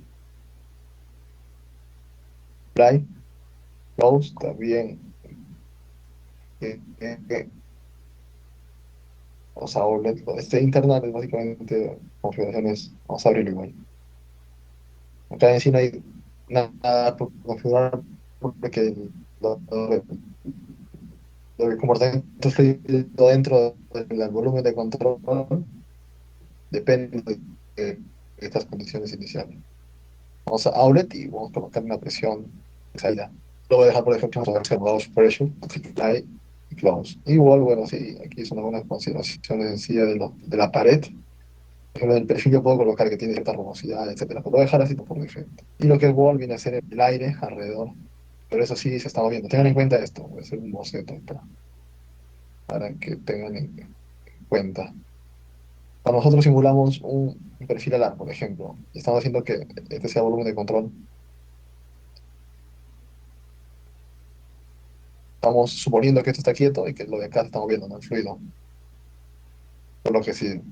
A: Dry, close, también. Vamos a outlet. Este internal es básicamente configuraciones. Vamos a abrirlo igual. Acá en sí no hay nada por configurar porque el comportamiento fluido dentro del volumen de control depende de estas condiciones iniciales. Vamos a outlet y vamos a colocar una presión de salida. Lo voy a dejar, por ejemplo, vamos a ver close pressure, apply y close. Igual, bueno, sí, aquí son algunas consideraciones sencillas de la pared. Por ejemplo, en el perfil yo puedo colocar que tiene cierta rugosidad, etcétera. Lo voy a dejar así por defecto. Y lo que es wall viene a ser el aire alrededor. Pero eso sí se está moviendo. Tengan en cuenta esto. Voy a hacer un boceto para que tengan en cuenta. Cuando nosotros simulamos un perfil alar, por ejemplo, y estamos haciendo que este sea volumen de control, estamos suponiendo que esto está quieto y que lo de acá se está moviendo, ¿no? El fluido. Por lo que sí.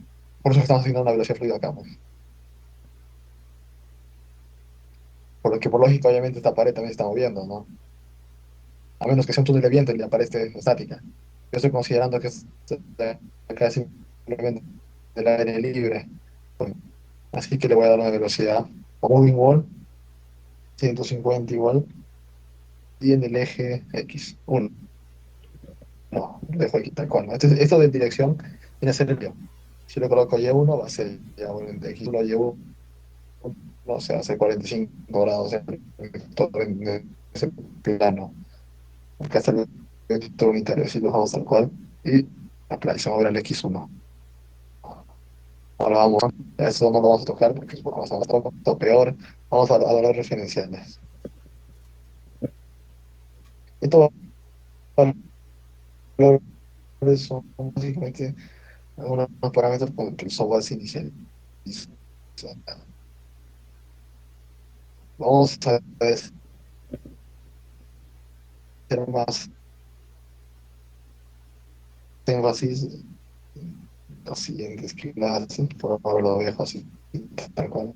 A: Por eso estamos haciendo una velocidad de fluido acá, pues. Por lo que por lógica, obviamente, esta pared también se está moviendo, ¿no? A menos que sea un túnel de viento y la pared esté estática. Yo estoy considerando que acá es simplemente el aire libre. Así que le voy a dar una velocidad o moving wall 150 igual, y en el eje X, 1. No, lo dejo aquí tal cual, ¿no? Esto de dirección viene a ser el Y. Si lo coloco Y1, va a ser Y1 en X1, Y1, no sé, hace 45 grados en ese plano. Acá está el vector unitario, si lo dejamos tal cual, y apply, se va a ver el X1. Ahora vamos, a eso no lo vamos a tocar porque es un poco más avanzado, o peor, vamos a los referenciales. Estos valores son básicamente algunos parámetros con que el software se inicializa. Vamos a hacer más énfasis en los siguientes clases, por ahora lo dejo así, tal cual.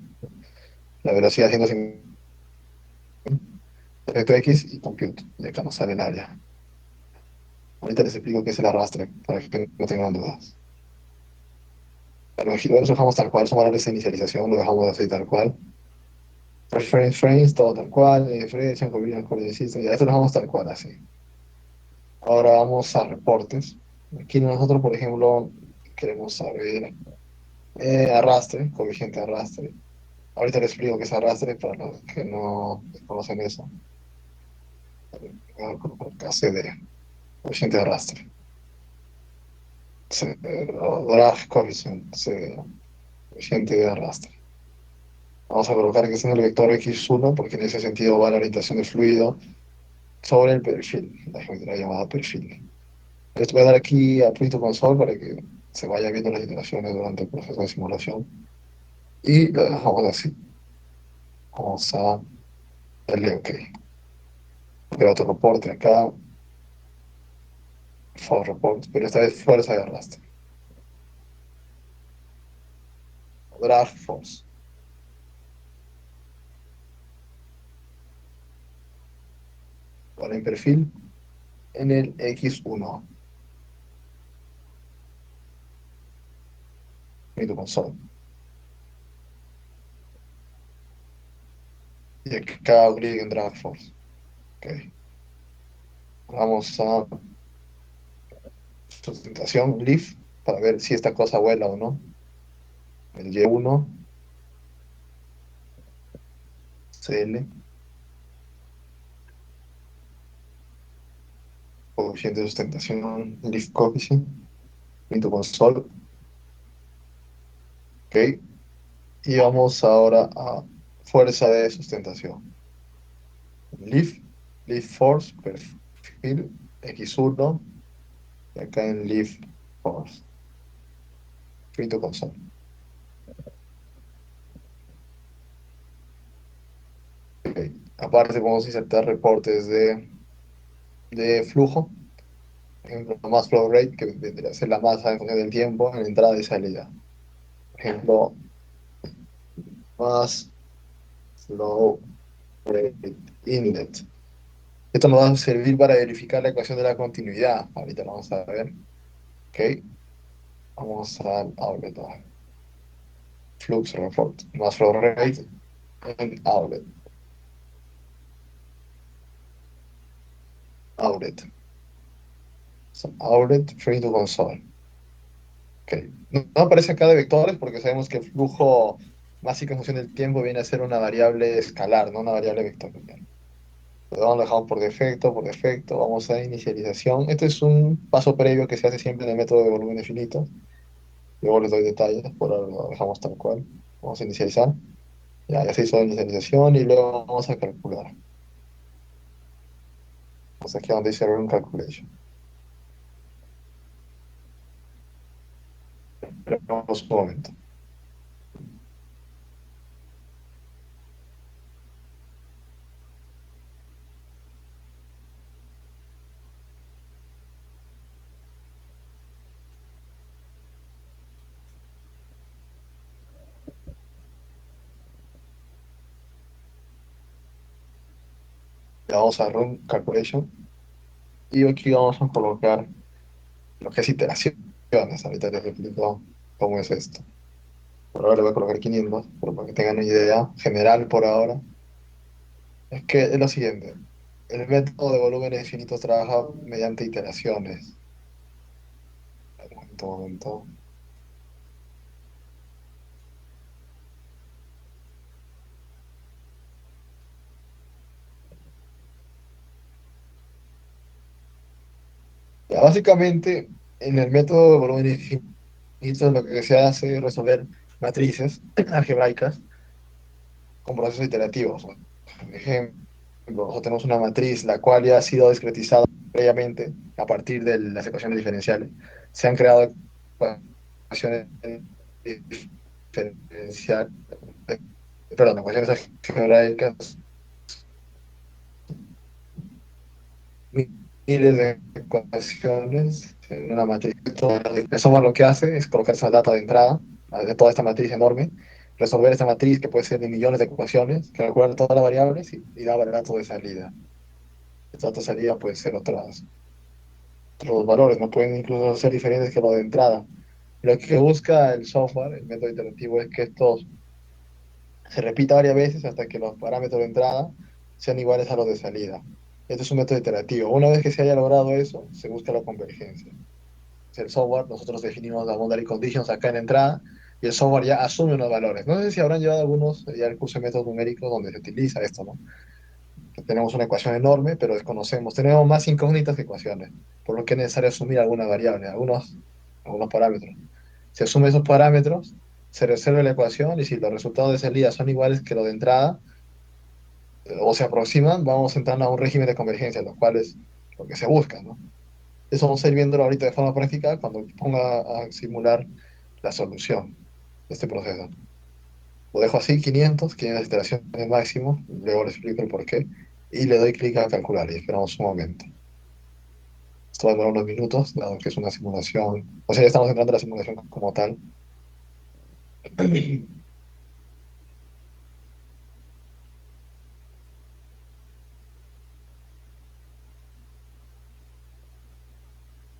A: La velocidad 150, efecto X y compute, y acá nos sale el área. Ahorita les explico qué es el arrastre, para que no tengan dudas. Lo dejamos tal cual, son valores de inicialización, lo dejamos así tal cual. Reference frames, todo tal cual, Frederick, Combination Coordinate System, ya esto lo dejamos tal cual, así. Ahora vamos a reportes. Aquí nosotros, por ejemplo, queremos saber arrastre, coeficiente de arrastre. Ahorita les explico qué es arrastre para los que no conocen eso. Voy a colocar acá CD, coeficiente de arrastre. O drag coefficient, CD, coeficiente de arrastre. Vamos a colocar que es en el vector X1 porque en ese sentido va la orientación del fluido sobre el perfil, la geometría llamada perfil. Les voy a dar aquí a Play to Console para que se vaya viendo las iteraciones durante el proceso de simulación. Y lo dejamos así. Vamos a darle OK. Veo otro reporte acá, for report, pero esta vez fuerza de arrastre. Drag force. Para el perfil en el X1. Play to Console. Y acá clic en drag force. OK. Vamos a sustentación, lift, para ver si esta cosa vuela o no. El Y1, CL, coeficiente de sustentación, lift coefficient, into console, ok. Y vamos ahora a fuerza de sustentación. Lift, lift force, perfil, X1, y acá en lift force, into console. Okay. Aparte podemos insertar reportes de flujo, por ejemplo, más flow rate, que vendría a ser la masa en función del tiempo en entrada y salida. Por ejemplo, más flow rate inlet. Esto nos va a servir para verificar la ecuación de la continuidad. Ahorita lo vamos a ver. Ok, vamos al outlet. Flux report. Más flow rate en outlet. Outlet. So, outlet free to console. Ok. No aparece acá de vectores porque sabemos que el flujo básico en función del tiempo viene a ser una variable escalar, no una variable vectorial. Lo dejamos por defecto, por defecto. Vamos a inicialización. Este es un paso previo que se hace siempre en el método de volumen infinito. Luego les doy detalles, por ahora lo dejamos tal cual. Vamos a inicializar. Ya se hizo la inicialización y luego vamos a calcular. Pues aquí donde dice Run Calculation. Esperamos un momento. Le vamos a Run Calculation. Y aquí vamos a colocar lo que es iteraciones. Ahorita les explico cómo es esto. Por ahora le voy a colocar 500, pero para que tengan una idea general por ahora. Es que es lo siguiente. El método de volúmenes infinitos trabaja mediante iteraciones. Un momento, un momento. Ya, básicamente, en el método de volúmenes infinitos lo que se hace es resolver matrices algebraicas con procesos iterativos. Por ejemplo, nosotros tenemos una matriz la cual ya ha sido discretizada previamente a partir de las ecuaciones diferenciales. Se han creado ecuaciones diferenciales, perdón, ecuaciones algebraicas, miles de ecuaciones en una matriz. El software lo que hace es colocar esa data de entrada de toda esta matriz enorme, resolver esta matriz que puede ser de millones de ecuaciones, calcular todas las variables y dar el dato de salida. El dato de salida puede ser otros valores, no pueden incluso ser diferentes que lo de entrada. Lo que busca el software, el método iterativo, es que estos se repita varias veces hasta que los parámetros de entrada sean iguales a los de salida. Este es un método iterativo. Una vez que se haya logrado eso, se busca la convergencia. El software, nosotros definimos las boundary conditions acá en entrada y el software ya asume unos valores. No sé si habrán llevado algunos ya el curso de métodos numéricos donde se utiliza esto, ¿no? Que tenemos una ecuación enorme, pero desconocemos. Tenemos más incógnitas que ecuaciones, por lo que es necesario asumir alguna variable, algunos parámetros. Se asume esos parámetros, se resuelve la ecuación y si los resultados de salida son iguales que los de entrada o se aproximan, vamos entrando a un régimen de convergencia, los cuales lo que se busca, ¿no? Eso vamos a ir viéndolo ahorita de forma práctica cuando ponga a simular la solución de este proceso. Lo dejo así, 500 iteraciones máximo, luego les explico el por qué, y le doy clic a calcular y esperamos un momento. Esto va a durar unos minutos, dado que es una simulación, o sea, ya estamos entrando a la simulación como tal.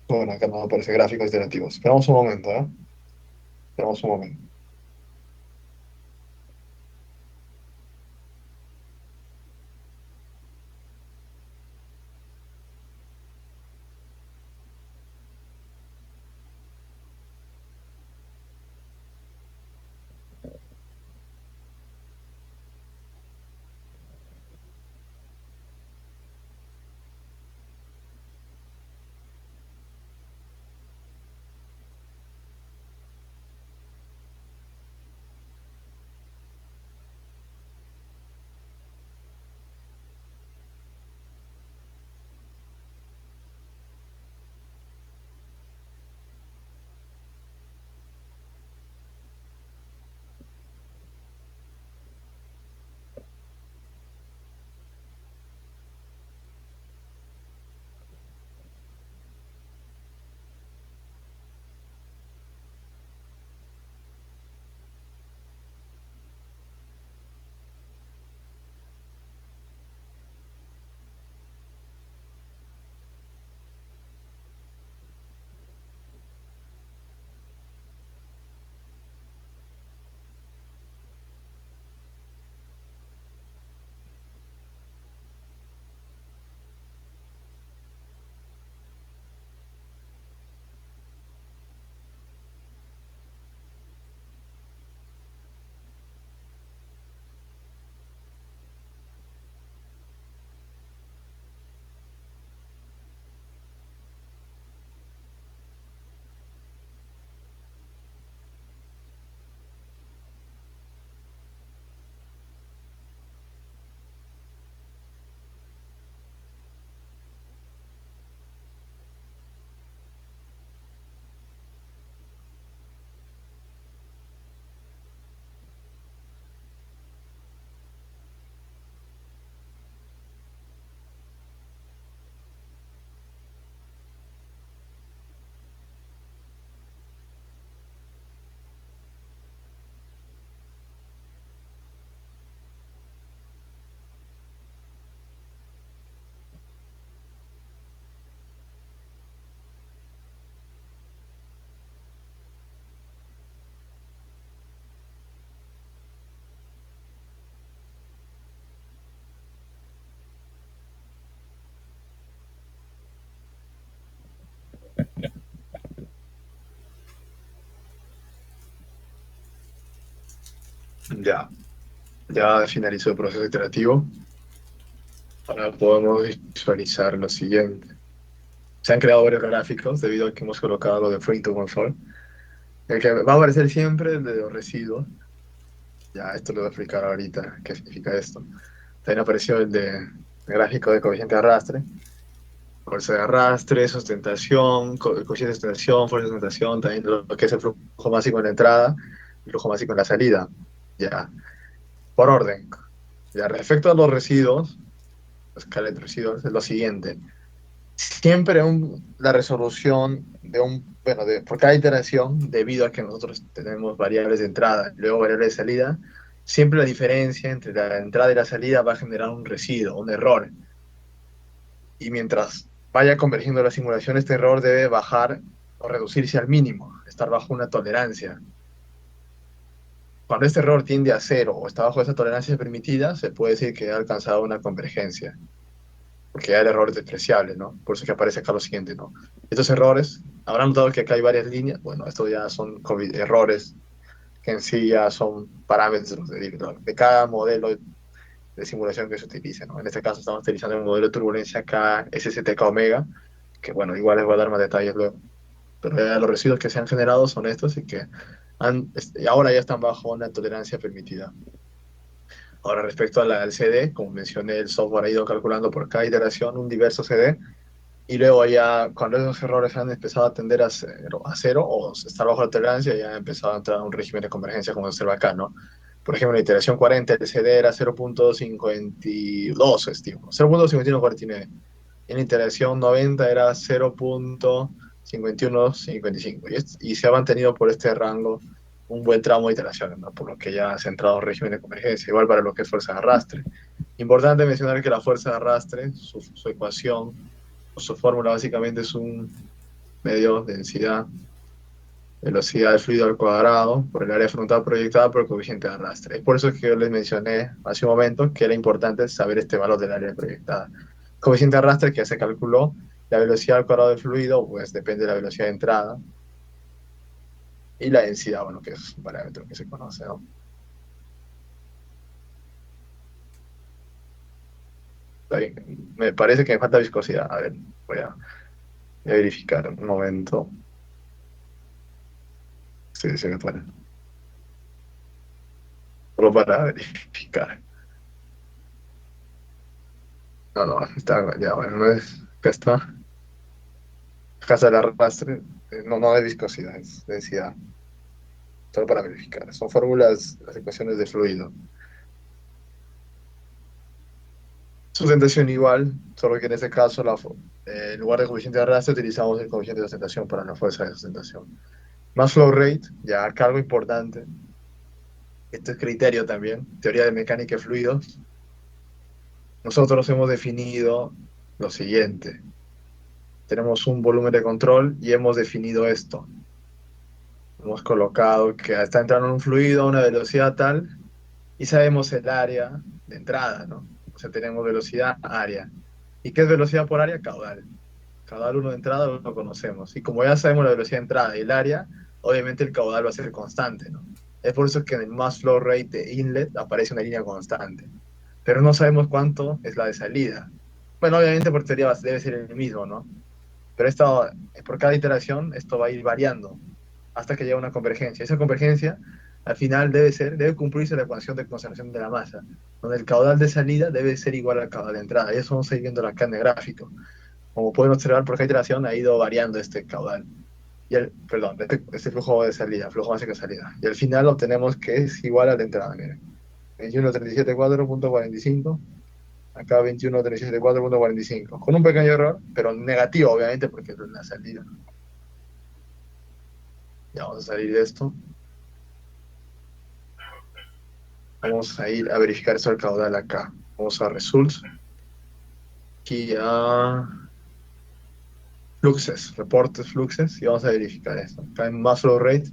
A: Bueno, acá no aparece gráficos iterativos. Esperamos un momento, ¿eh? Esperamos un momento. Ya, ya finalizó el proceso iterativo. Ahora podemos visualizar lo siguiente. Se han creado varios gráficos debido a que hemos colocado lo de Free to Console. El que va a aparecer siempre el de los residuos. Ya, esto lo voy a explicar ahorita qué significa esto. También apareció el gráfico de coeficiente de arrastre. Fuerza de arrastre, sustentación, coeficiente de sustentación, fuerza de sustentación, también lo que es el flujo máximo en la entrada, el flujo máximo en la salida. Ya, por orden. Ya, respecto a los residuos, la escala de residuos es lo siguiente. Siempre la resolución por cada iteración, debido a que nosotros tenemos variables de entrada y luego variables de salida, siempre la diferencia entre la entrada y la salida va a generar un residuo, un error. Y mientras vaya convergiendo la simulación, este error debe bajar o reducirse al mínimo, estar bajo una tolerancia. Cuando este error tiende a cero o está bajo esa tolerancia permitida, se puede decir que ha alcanzado una convergencia, porque ya el error es despreciable, ¿no? Por eso que aparece acá lo siguiente, ¿no? Estos errores, habrán notado que acá hay varias líneas, bueno, estos ya son errores que en sí ya son parámetros de cada modelo de simulación que se utilice, ¿no? En este caso estamos utilizando el modelo de turbulencia KSSTK Omega, que bueno, igual les voy a dar más detalles luego. Pero ya los residuos que se han generado son estos y que ahora ya están bajo una tolerancia permitida. Ahora, respecto al CD, como mencioné, el software ha ido calculando por cada iteración un diverso CD y luego ya cuando esos errores han empezado a tender a cero o estar bajo la tolerancia, ya ha empezado a entrar a un régimen de convergencia como se observa acá, ¿no? Por ejemplo, en la iteración 40 el CD era 0.52, estimo, 0.5149. En la iteración 90 era 0.5155 y se ha mantenido por este rango un buen tramo de iteraciones, ¿no? Por lo que ya se ha entrado en régimen de convergencia, igual para lo que es fuerza de arrastre. Importante mencionar que la fuerza de arrastre, su ecuación, su fórmula básicamente es un medio densidad, velocidad del fluido al cuadrado por el área frontal proyectada por el coeficiente de arrastre. Es por eso que yo les mencioné hace un momento que era importante saber este valor del área proyectada. Coeficiente de arrastre que se calculó la velocidad al cuadrado del fluido, pues depende de la velocidad de entrada y la densidad, bueno, que es un parámetro que se conoce, ¿no? Me parece que me falta viscosidad. A ver, voy a verificar un momento. Sí, se me pone. Solo para verificar. No, no, está, ya, bueno, no es, acá está. Casa del arrastre, no, no es viscosidad, es densidad. Solo para verificar. Son fórmulas, las ecuaciones de fluido. Sustentación igual, solo que en este caso, en lugar de coeficiente de arrastre, utilizamos el coeficiente de sustentación para la fuerza de sustentación. Más flow rate, ya acá algo importante. Este es criterio también, teoría de mecánica de fluidos. Nosotros hemos definido lo siguiente. Tenemos un volumen de control y hemos definido esto. Hemos colocado que está entrando un fluido a una velocidad tal y sabemos el área de entrada, ¿no? O sea, tenemos velocidad, área. ¿Y qué es velocidad por área? Caudal. Caudal 1 de entrada lo conocemos. Y como ya sabemos la velocidad de entrada y el área, obviamente el caudal va a ser constante, ¿no? Es por eso que en el mass flow rate de inlet aparece una línea constante. Pero no sabemos cuánto es la de salida. Bueno, obviamente por teoría debe ser el mismo, ¿no? Pero por cada iteración esto va a ir variando hasta que llega a una convergencia. Esa convergencia al final debe cumplirse la ecuación de conservación de la masa, donde el caudal de salida debe ser igual al caudal de entrada. Y eso vamos a ir viendo acá en el gráfico. Como pueden observar, por cada iteración ha ido variando este caudal. Perdón, este flujo de salida, flujo básico de salida. Y al final obtenemos que es igual a la entrada. Miren, 21.37.4.45. Acá 21.37.4.45. Con un pequeño error, pero negativo, obviamente, porque es la salida. Ya vamos a salir de esto. Vamos a ir a verificar eso del caudal acá. Vamos a Results. Aquí a Fluxes, reportes Fluxes, y vamos a verificar esto. Acá en Mass Flow Rate,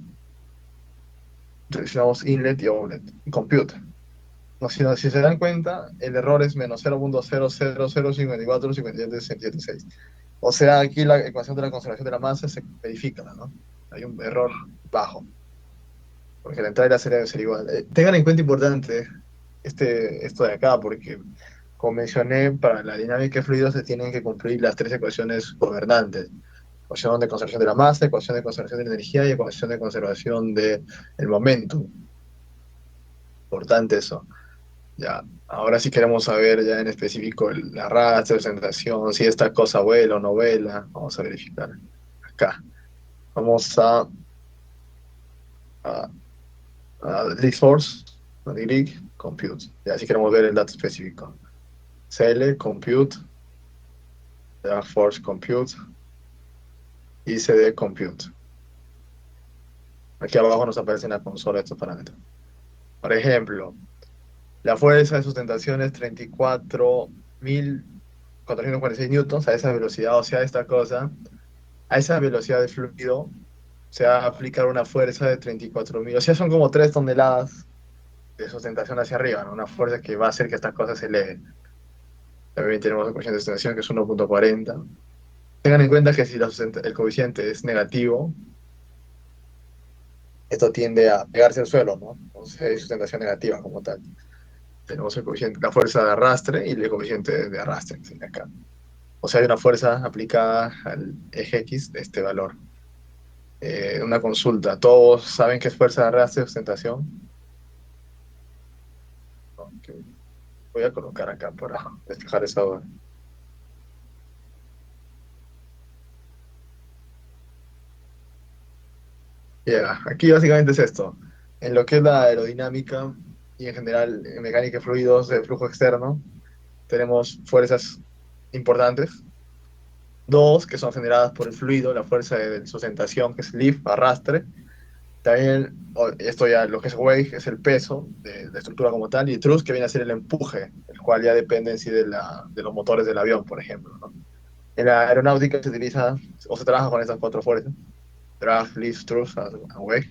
A: seleccionamos Inlet y Outlet. Compute. No, si se dan cuenta, el error es menos 0.000545776. O sea, aquí la ecuación de la conservación de la masa se verifica, ¿no? Hay un error bajo. porque la entrada y la salida debe ser igual. Tengan en cuenta importante esto de acá, porque como mencioné, para la dinámica de fluidos se tienen que cumplir las tres ecuaciones gobernantes. Ecuación de conservación de la masa, ecuación de conservación de la energía y ecuación de conservación del momentum. Importante eso. Ya, ahora sí queremos saber ya en específico la raza, la presentación, si esta cosa vuela o no vuela. Vamos a verificar acá. Vamos a, a Lead Force, a Grid, Compute. Ya, si queremos ver el dato específico. CL, Compute, Drag Force, Compute y CD, Compute. Aquí abajo nos aparece en la consola estos parámetros. Por ejemplo, la fuerza de sustentación es 34.446 newtons a esa velocidad, o sea, esta cosa, a esa velocidad de fluido se va a aplicar una fuerza de 34.000, o sea, son como 3 toneladas de sustentación hacia arriba, ¿no? Una fuerza que va a hacer que esta cosa se eleve. También tenemos el coeficiente de sustentación que es 1,40. Tengan en cuenta que si el coeficiente es negativo, esto tiende a pegarse al suelo, ¿no? Entonces hay sustentación negativa como tal. Tenemos el coeficiente, la fuerza de arrastre y el coeficiente de arrastre, que sería acá. O sea, hay una fuerza aplicada al eje X de este valor. Una consulta, ¿todos saben qué es fuerza de arrastre y sustentación? Ok. Voy a colocar acá para despejar esa duda. Ya, aquí básicamente es esto. En lo que es la aerodinámica y en general en mecánica de fluidos de flujo externo, tenemos fuerzas importantes. Dos, que son generadas por el fluido, la fuerza de sustentación, que es lift, arrastre. También, esto ya, lo que es wave, es el peso de la estructura como tal, y thrust, que viene a ser el empuje, el cual ya depende en sí de los motores del avión, por ejemplo, ¿no? En la aeronáutica se utiliza o se trabaja con estas cuatro fuerzas: drag, lift, thrust, and wave.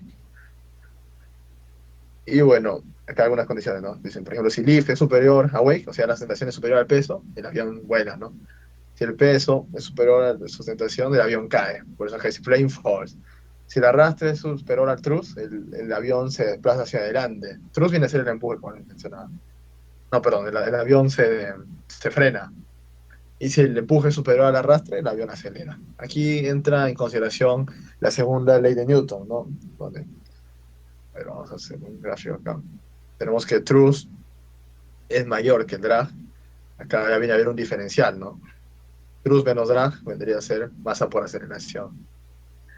A: Y bueno, acá algunas condiciones, ¿no? Dicen, por ejemplo, si lift es superior a wave, o sea, la sustentación es superior al peso, el avión vuela, ¿no? Si el peso es superior a la sustentación, el avión cae. Por eso acá dice plane force. Si el arrastre es superior al thrust, el avión se desplaza hacia adelante. Thrust viene a ser el empuje, como mencionaba. No, perdón, el avión se frena. Y si el empuje es superior al arrastre, el avión acelera. Aquí entra en consideración la segunda ley de Newton, ¿no? Donde, a ver, vamos a hacer un gráfico acá. Tenemos que thrust es mayor que el drag. Acá ya viene a haber un diferencial, ¿no? Thrust menos drag vendría a ser masa por aceleración.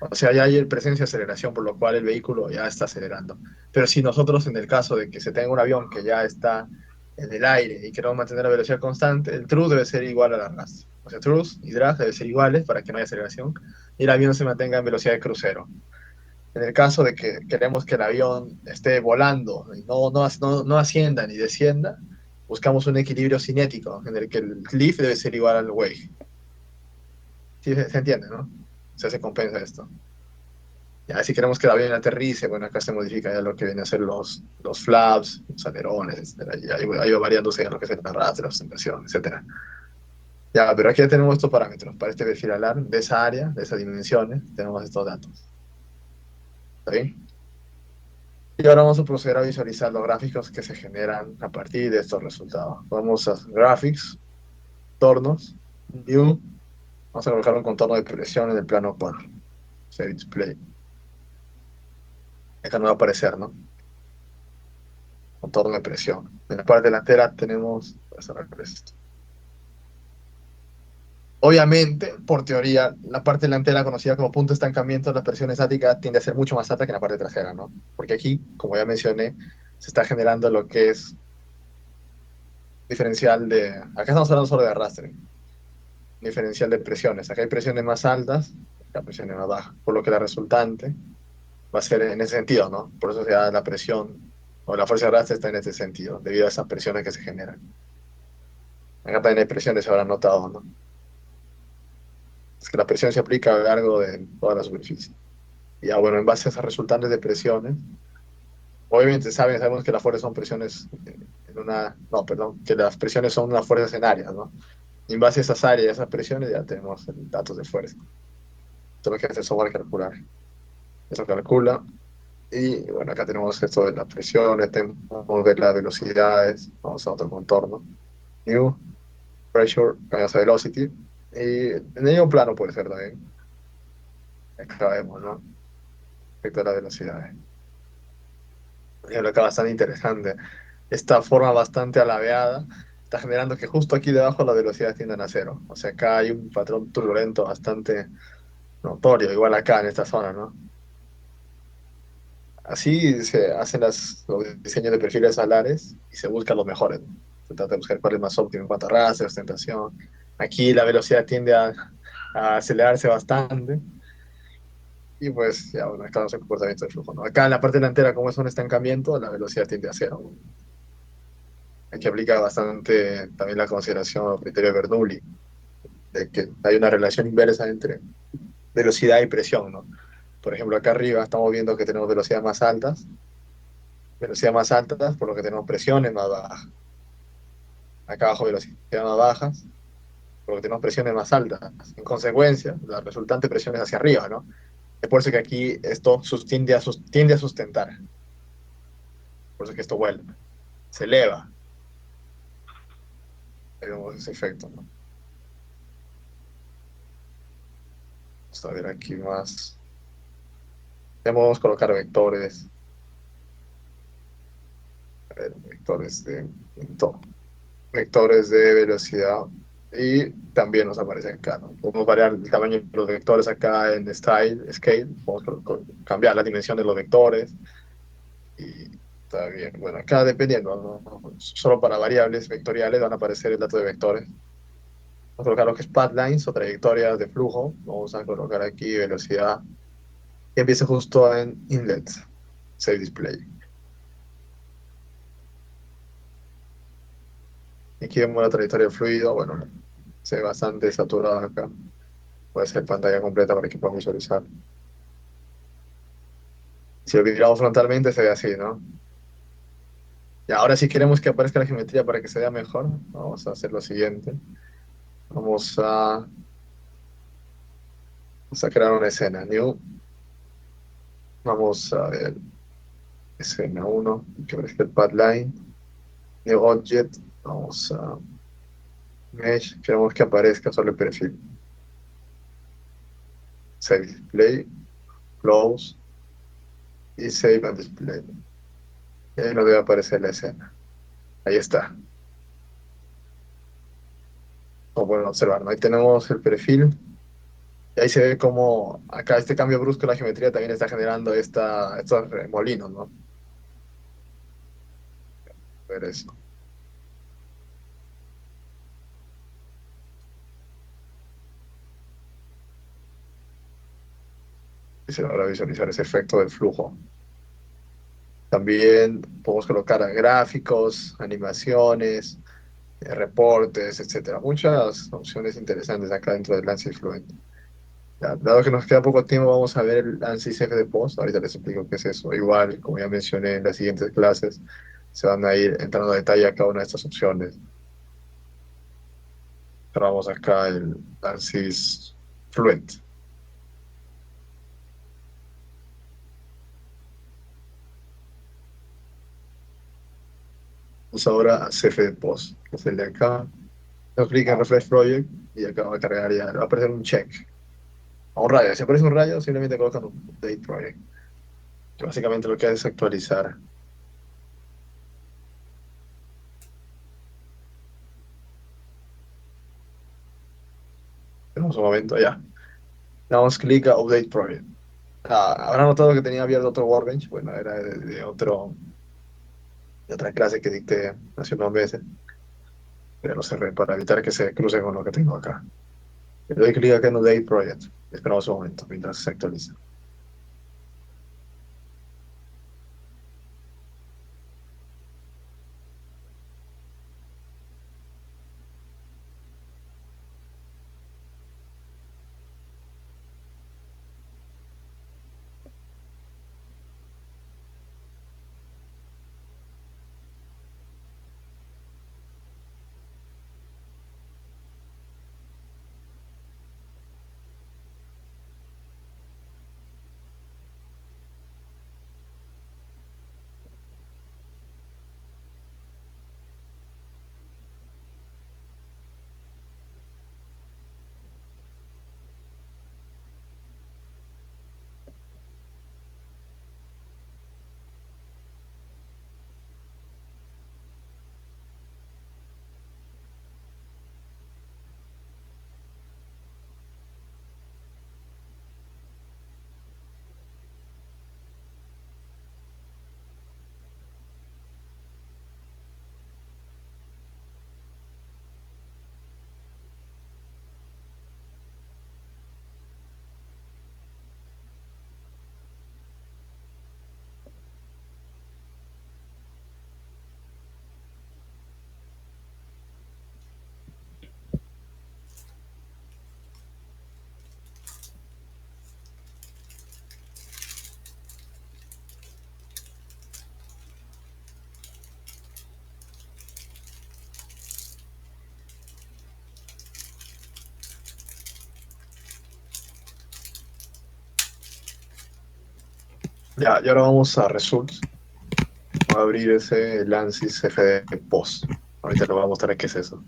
A: O sea, ya hay presencia de aceleración, por lo cual el vehículo ya está acelerando. Pero si nosotros, en el caso de que se tenga un avión que ya está en el aire y queremos mantener la velocidad constante, el thrust debe ser igual al arrastre. O sea, thrust y drag deben ser iguales para que no haya aceleración y el avión se mantenga en velocidad de crucero. En el caso de que queremos que el avión esté volando y no ascienda ni descienda, buscamos un equilibrio cinético en el que el lift debe ser igual al wave. ¿Sí se entiende, no? O sea, se compensa esto. Ya, si queremos que el avión aterrice, bueno, acá se modifica ya lo que vienen a ser los flaps, los alerones, etcétera. Y ahí va variándose lo que es el arrastre, la sustentación, etcétera. Ya, pero aquí ya tenemos estos parámetros para este perfil alar de esa área, de esas dimensiones, tenemos estos datos. ¿Está bien? Y ahora vamos a proceder a visualizar los gráficos que se generan a partir de estos resultados. Vamos a Graphics, Tornos, View. Vamos a colocar un contorno de presión en el plano 4. Save Display. Acá no va a aparecer, ¿no? Contorno de presión. En la parte delantera tenemos... Obviamente, por teoría, la parte delantera, conocida como punto de estancamiento de la presión estática, tiende a ser mucho más alta que la parte trasera, ¿no? Porque aquí, como ya mencioné, se está generando lo que es diferencial de... Acá estamos hablando solo de arrastre, diferencial de presiones. Acá hay presiones más altas, acá presiones más bajas, por lo que la resultante va a ser en ese sentido, ¿no? Por eso se da la presión o la fuerza de arrastre está en ese sentido, debido a esas presiones que se generan. Acá también hay presiones, se habrán notado, ¿no? Es que la presión se aplica a lo largo de toda la superficie. Y ya, bueno, en base a esas resultantes de presiones, obviamente sabemos que las fuerzas son presiones en una, no, perdón, que las presiones son unas fuerzas en áreas, ¿no? Y en base a esas áreas, esas presiones, ya tenemos datos de fuerza. Esto es lo que hace el software calcular. Eso calcula. Y bueno, acá tenemos esto de las presiones, tenemos de las velocidades, vamos a otro contorno. New, pressure, cambiamos a velocity. Y en el mismo plano puede ser también. Acá vemos, ¿no? Respecto a las velocidades. Por ejemplo, acá bastante interesante. Esta forma bastante alabeada está generando que justo aquí debajo las velocidades tiendan a cero. O sea, acá hay un patrón turbulento bastante notorio, igual acá en esta zona, ¿no? Así se hacen los diseños de perfiles alares y se buscan los mejores, ¿no? Se trata de buscar cuál es más óptimo en cuanto a raza, ostentación. Aquí la velocidad tiende a acelerarse bastante y pues ya, bueno, acá no es el comportamiento del flujo, ¿no? Acá en la parte delantera, como es un estancamiento, la velocidad tiende a cero. Aquí aplica bastante también la consideración o criterio de Bernoulli, de que hay una relación inversa entre velocidad y presión, ¿no? Por ejemplo, acá arriba estamos viendo que tenemos velocidades más altas, por lo que tenemos presiones más bajas. Acá abajo velocidades más bajas, por lo que tenemos presiones más altas. En consecuencia, la resultante presión es hacia arriba, ¿no? Es por eso que aquí esto tiende a sustentar, por eso que esto vuelve, se eleva, tenemos ese efecto, ¿no? Vamos a ver aquí más. Podemos colocar vectores, a ver, vectores de velocidad y también nos aparece acá, ¿no? Podemos variar el tamaño de los vectores acá en Scale, podemos cambiar la dimensión de los vectores y está bien. Bueno, acá dependiendo, ¿no? Solo para variables vectoriales van a aparecer el dato de vectores. Vamos a colocar lo que es pathlines o trayectorias de flujo. Vamos a colocar aquí velocidad y empieza justo en inlet, save display. Y aquí vemos la trayectoria del fluido, bueno, se ve bastante saturado acá. Puede ser pantalla completa para que podamos visualizar. Si lo miramos frontalmente se ve así, ¿no? Y ahora si queremos que aparezca la geometría para que se vea mejor, vamos a hacer lo siguiente. Vamos a, vamos a crear una escena. New. Vamos a ver. Escena uno, que aparezca el pathline. New object. Vamos a mesh. Queremos que aparezca solo el perfil. Save display. Close. Y save and display. Y ahí nos debe aparecer la escena. Ahí está. Como pueden observar, ¿no? Ahí tenemos el perfil. Y ahí se ve como acá este cambio brusco de la geometría también está generando estos remolinos, ¿no? Ver eso. Y se logra visualizar ese efecto del flujo. También podemos colocar gráficos, animaciones, reportes, etcétera. Muchas opciones interesantes acá dentro del Ansys Fluent. Ya, dado que nos queda poco tiempo, vamos a ver el Ansys FDPOS. Ahorita les explico qué es eso. Igual, como ya mencioné en las siguientes clases, se van a ir entrando a detalle a cada una de estas opciones. Cerramos acá el Ansys Fluent. Vamos ahora a CFDPOS, que es el de acá. Doy clic en Refresh Project y acá va a cargar ya. Va a aparecer un check. A un rayo. Si aparece un rayo, simplemente colocan un Update Project. Que básicamente lo que hace es actualizar. Tenemos un momento ya. Damos clic a Update Project. Habrán notado que tenía abierto otro Workbench. Bueno, era de otra clase que dicté hace unos meses. Pero lo cerré para evitar que se cruce con lo que tengo acá. Le doy clic acá en Update Project. Esperamos un momento mientras se actualiza. Ya, y ahora vamos a results. Voy a abrir ese Landsys FD Post. Ahorita le voy a mostrar qué es eso.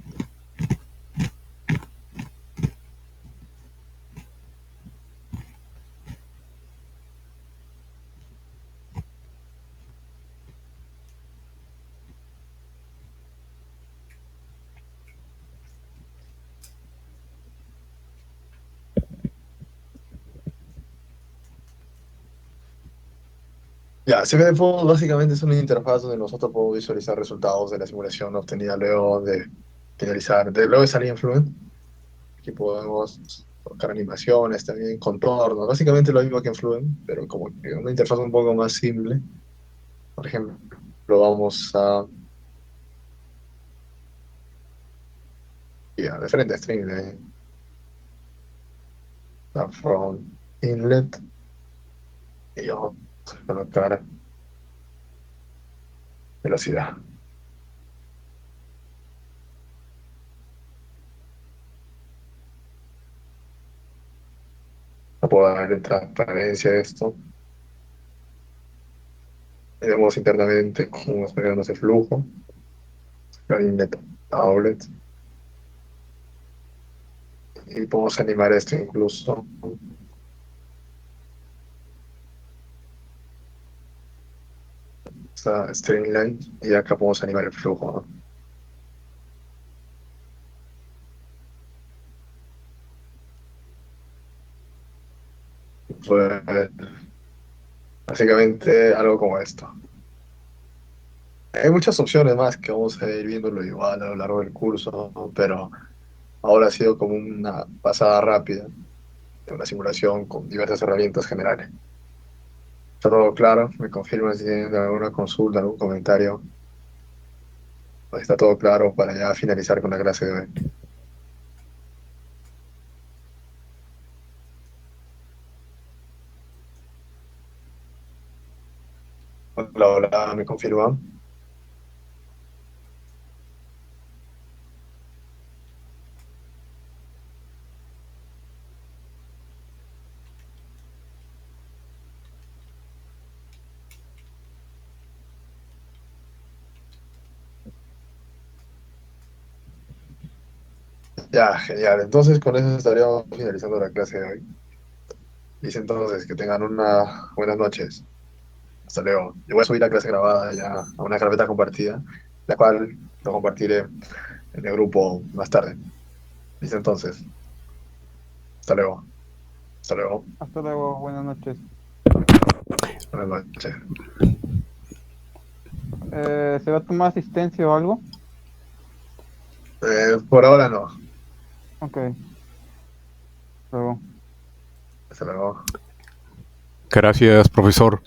A: Ya, CFD Post básicamente es una interfaz donde nosotros podemos visualizar resultados de la simulación obtenida luego de finalizar, luego de salir en Fluent. Aquí podemos colocar animaciones, también contornos, básicamente lo mismo que en Fluent, pero como que una interfaz un poco más simple. Por ejemplo, vamos a, ya, de frente a Streamline, a Front Inlet, y vamos a colocar velocidad. No puedo darle transparencia a esto. Y vemos internamente cómo está creando ese flujo, el inlet outlet, y podemos animar esto incluso. Esta Streamline, y acá podemos animar el flujo, ¿no? Pues, básicamente algo como esto. Hay muchas opciones más que vamos a ir viéndolo igual a lo largo del curso, ¿no? Pero ahora ha sido como una pasada rápida de una simulación con diversas herramientas generales. ¿Está todo claro? ¿Me confirman si tienen alguna consulta, algún comentario? Está todo claro para ya finalizar con la clase de hoy. Hola, hola, ¿me confirman? Ya, genial. Entonces con eso estaríamos finalizando la clase de hoy. Dice entonces que tengan una buenas noches. Hasta luego. Yo voy a subir la clase grabada ya a una carpeta compartida, la cual lo compartiré en el grupo más tarde. Dice entonces, hasta luego. Hasta luego.
C: Hasta luego, buenas noches.
A: Buenas noches.
C: ¿Se va a tomar asistencia o algo?
A: Por ahora no.
C: Ok, luego.
A: Hasta luego.
B: Gracias, profesor.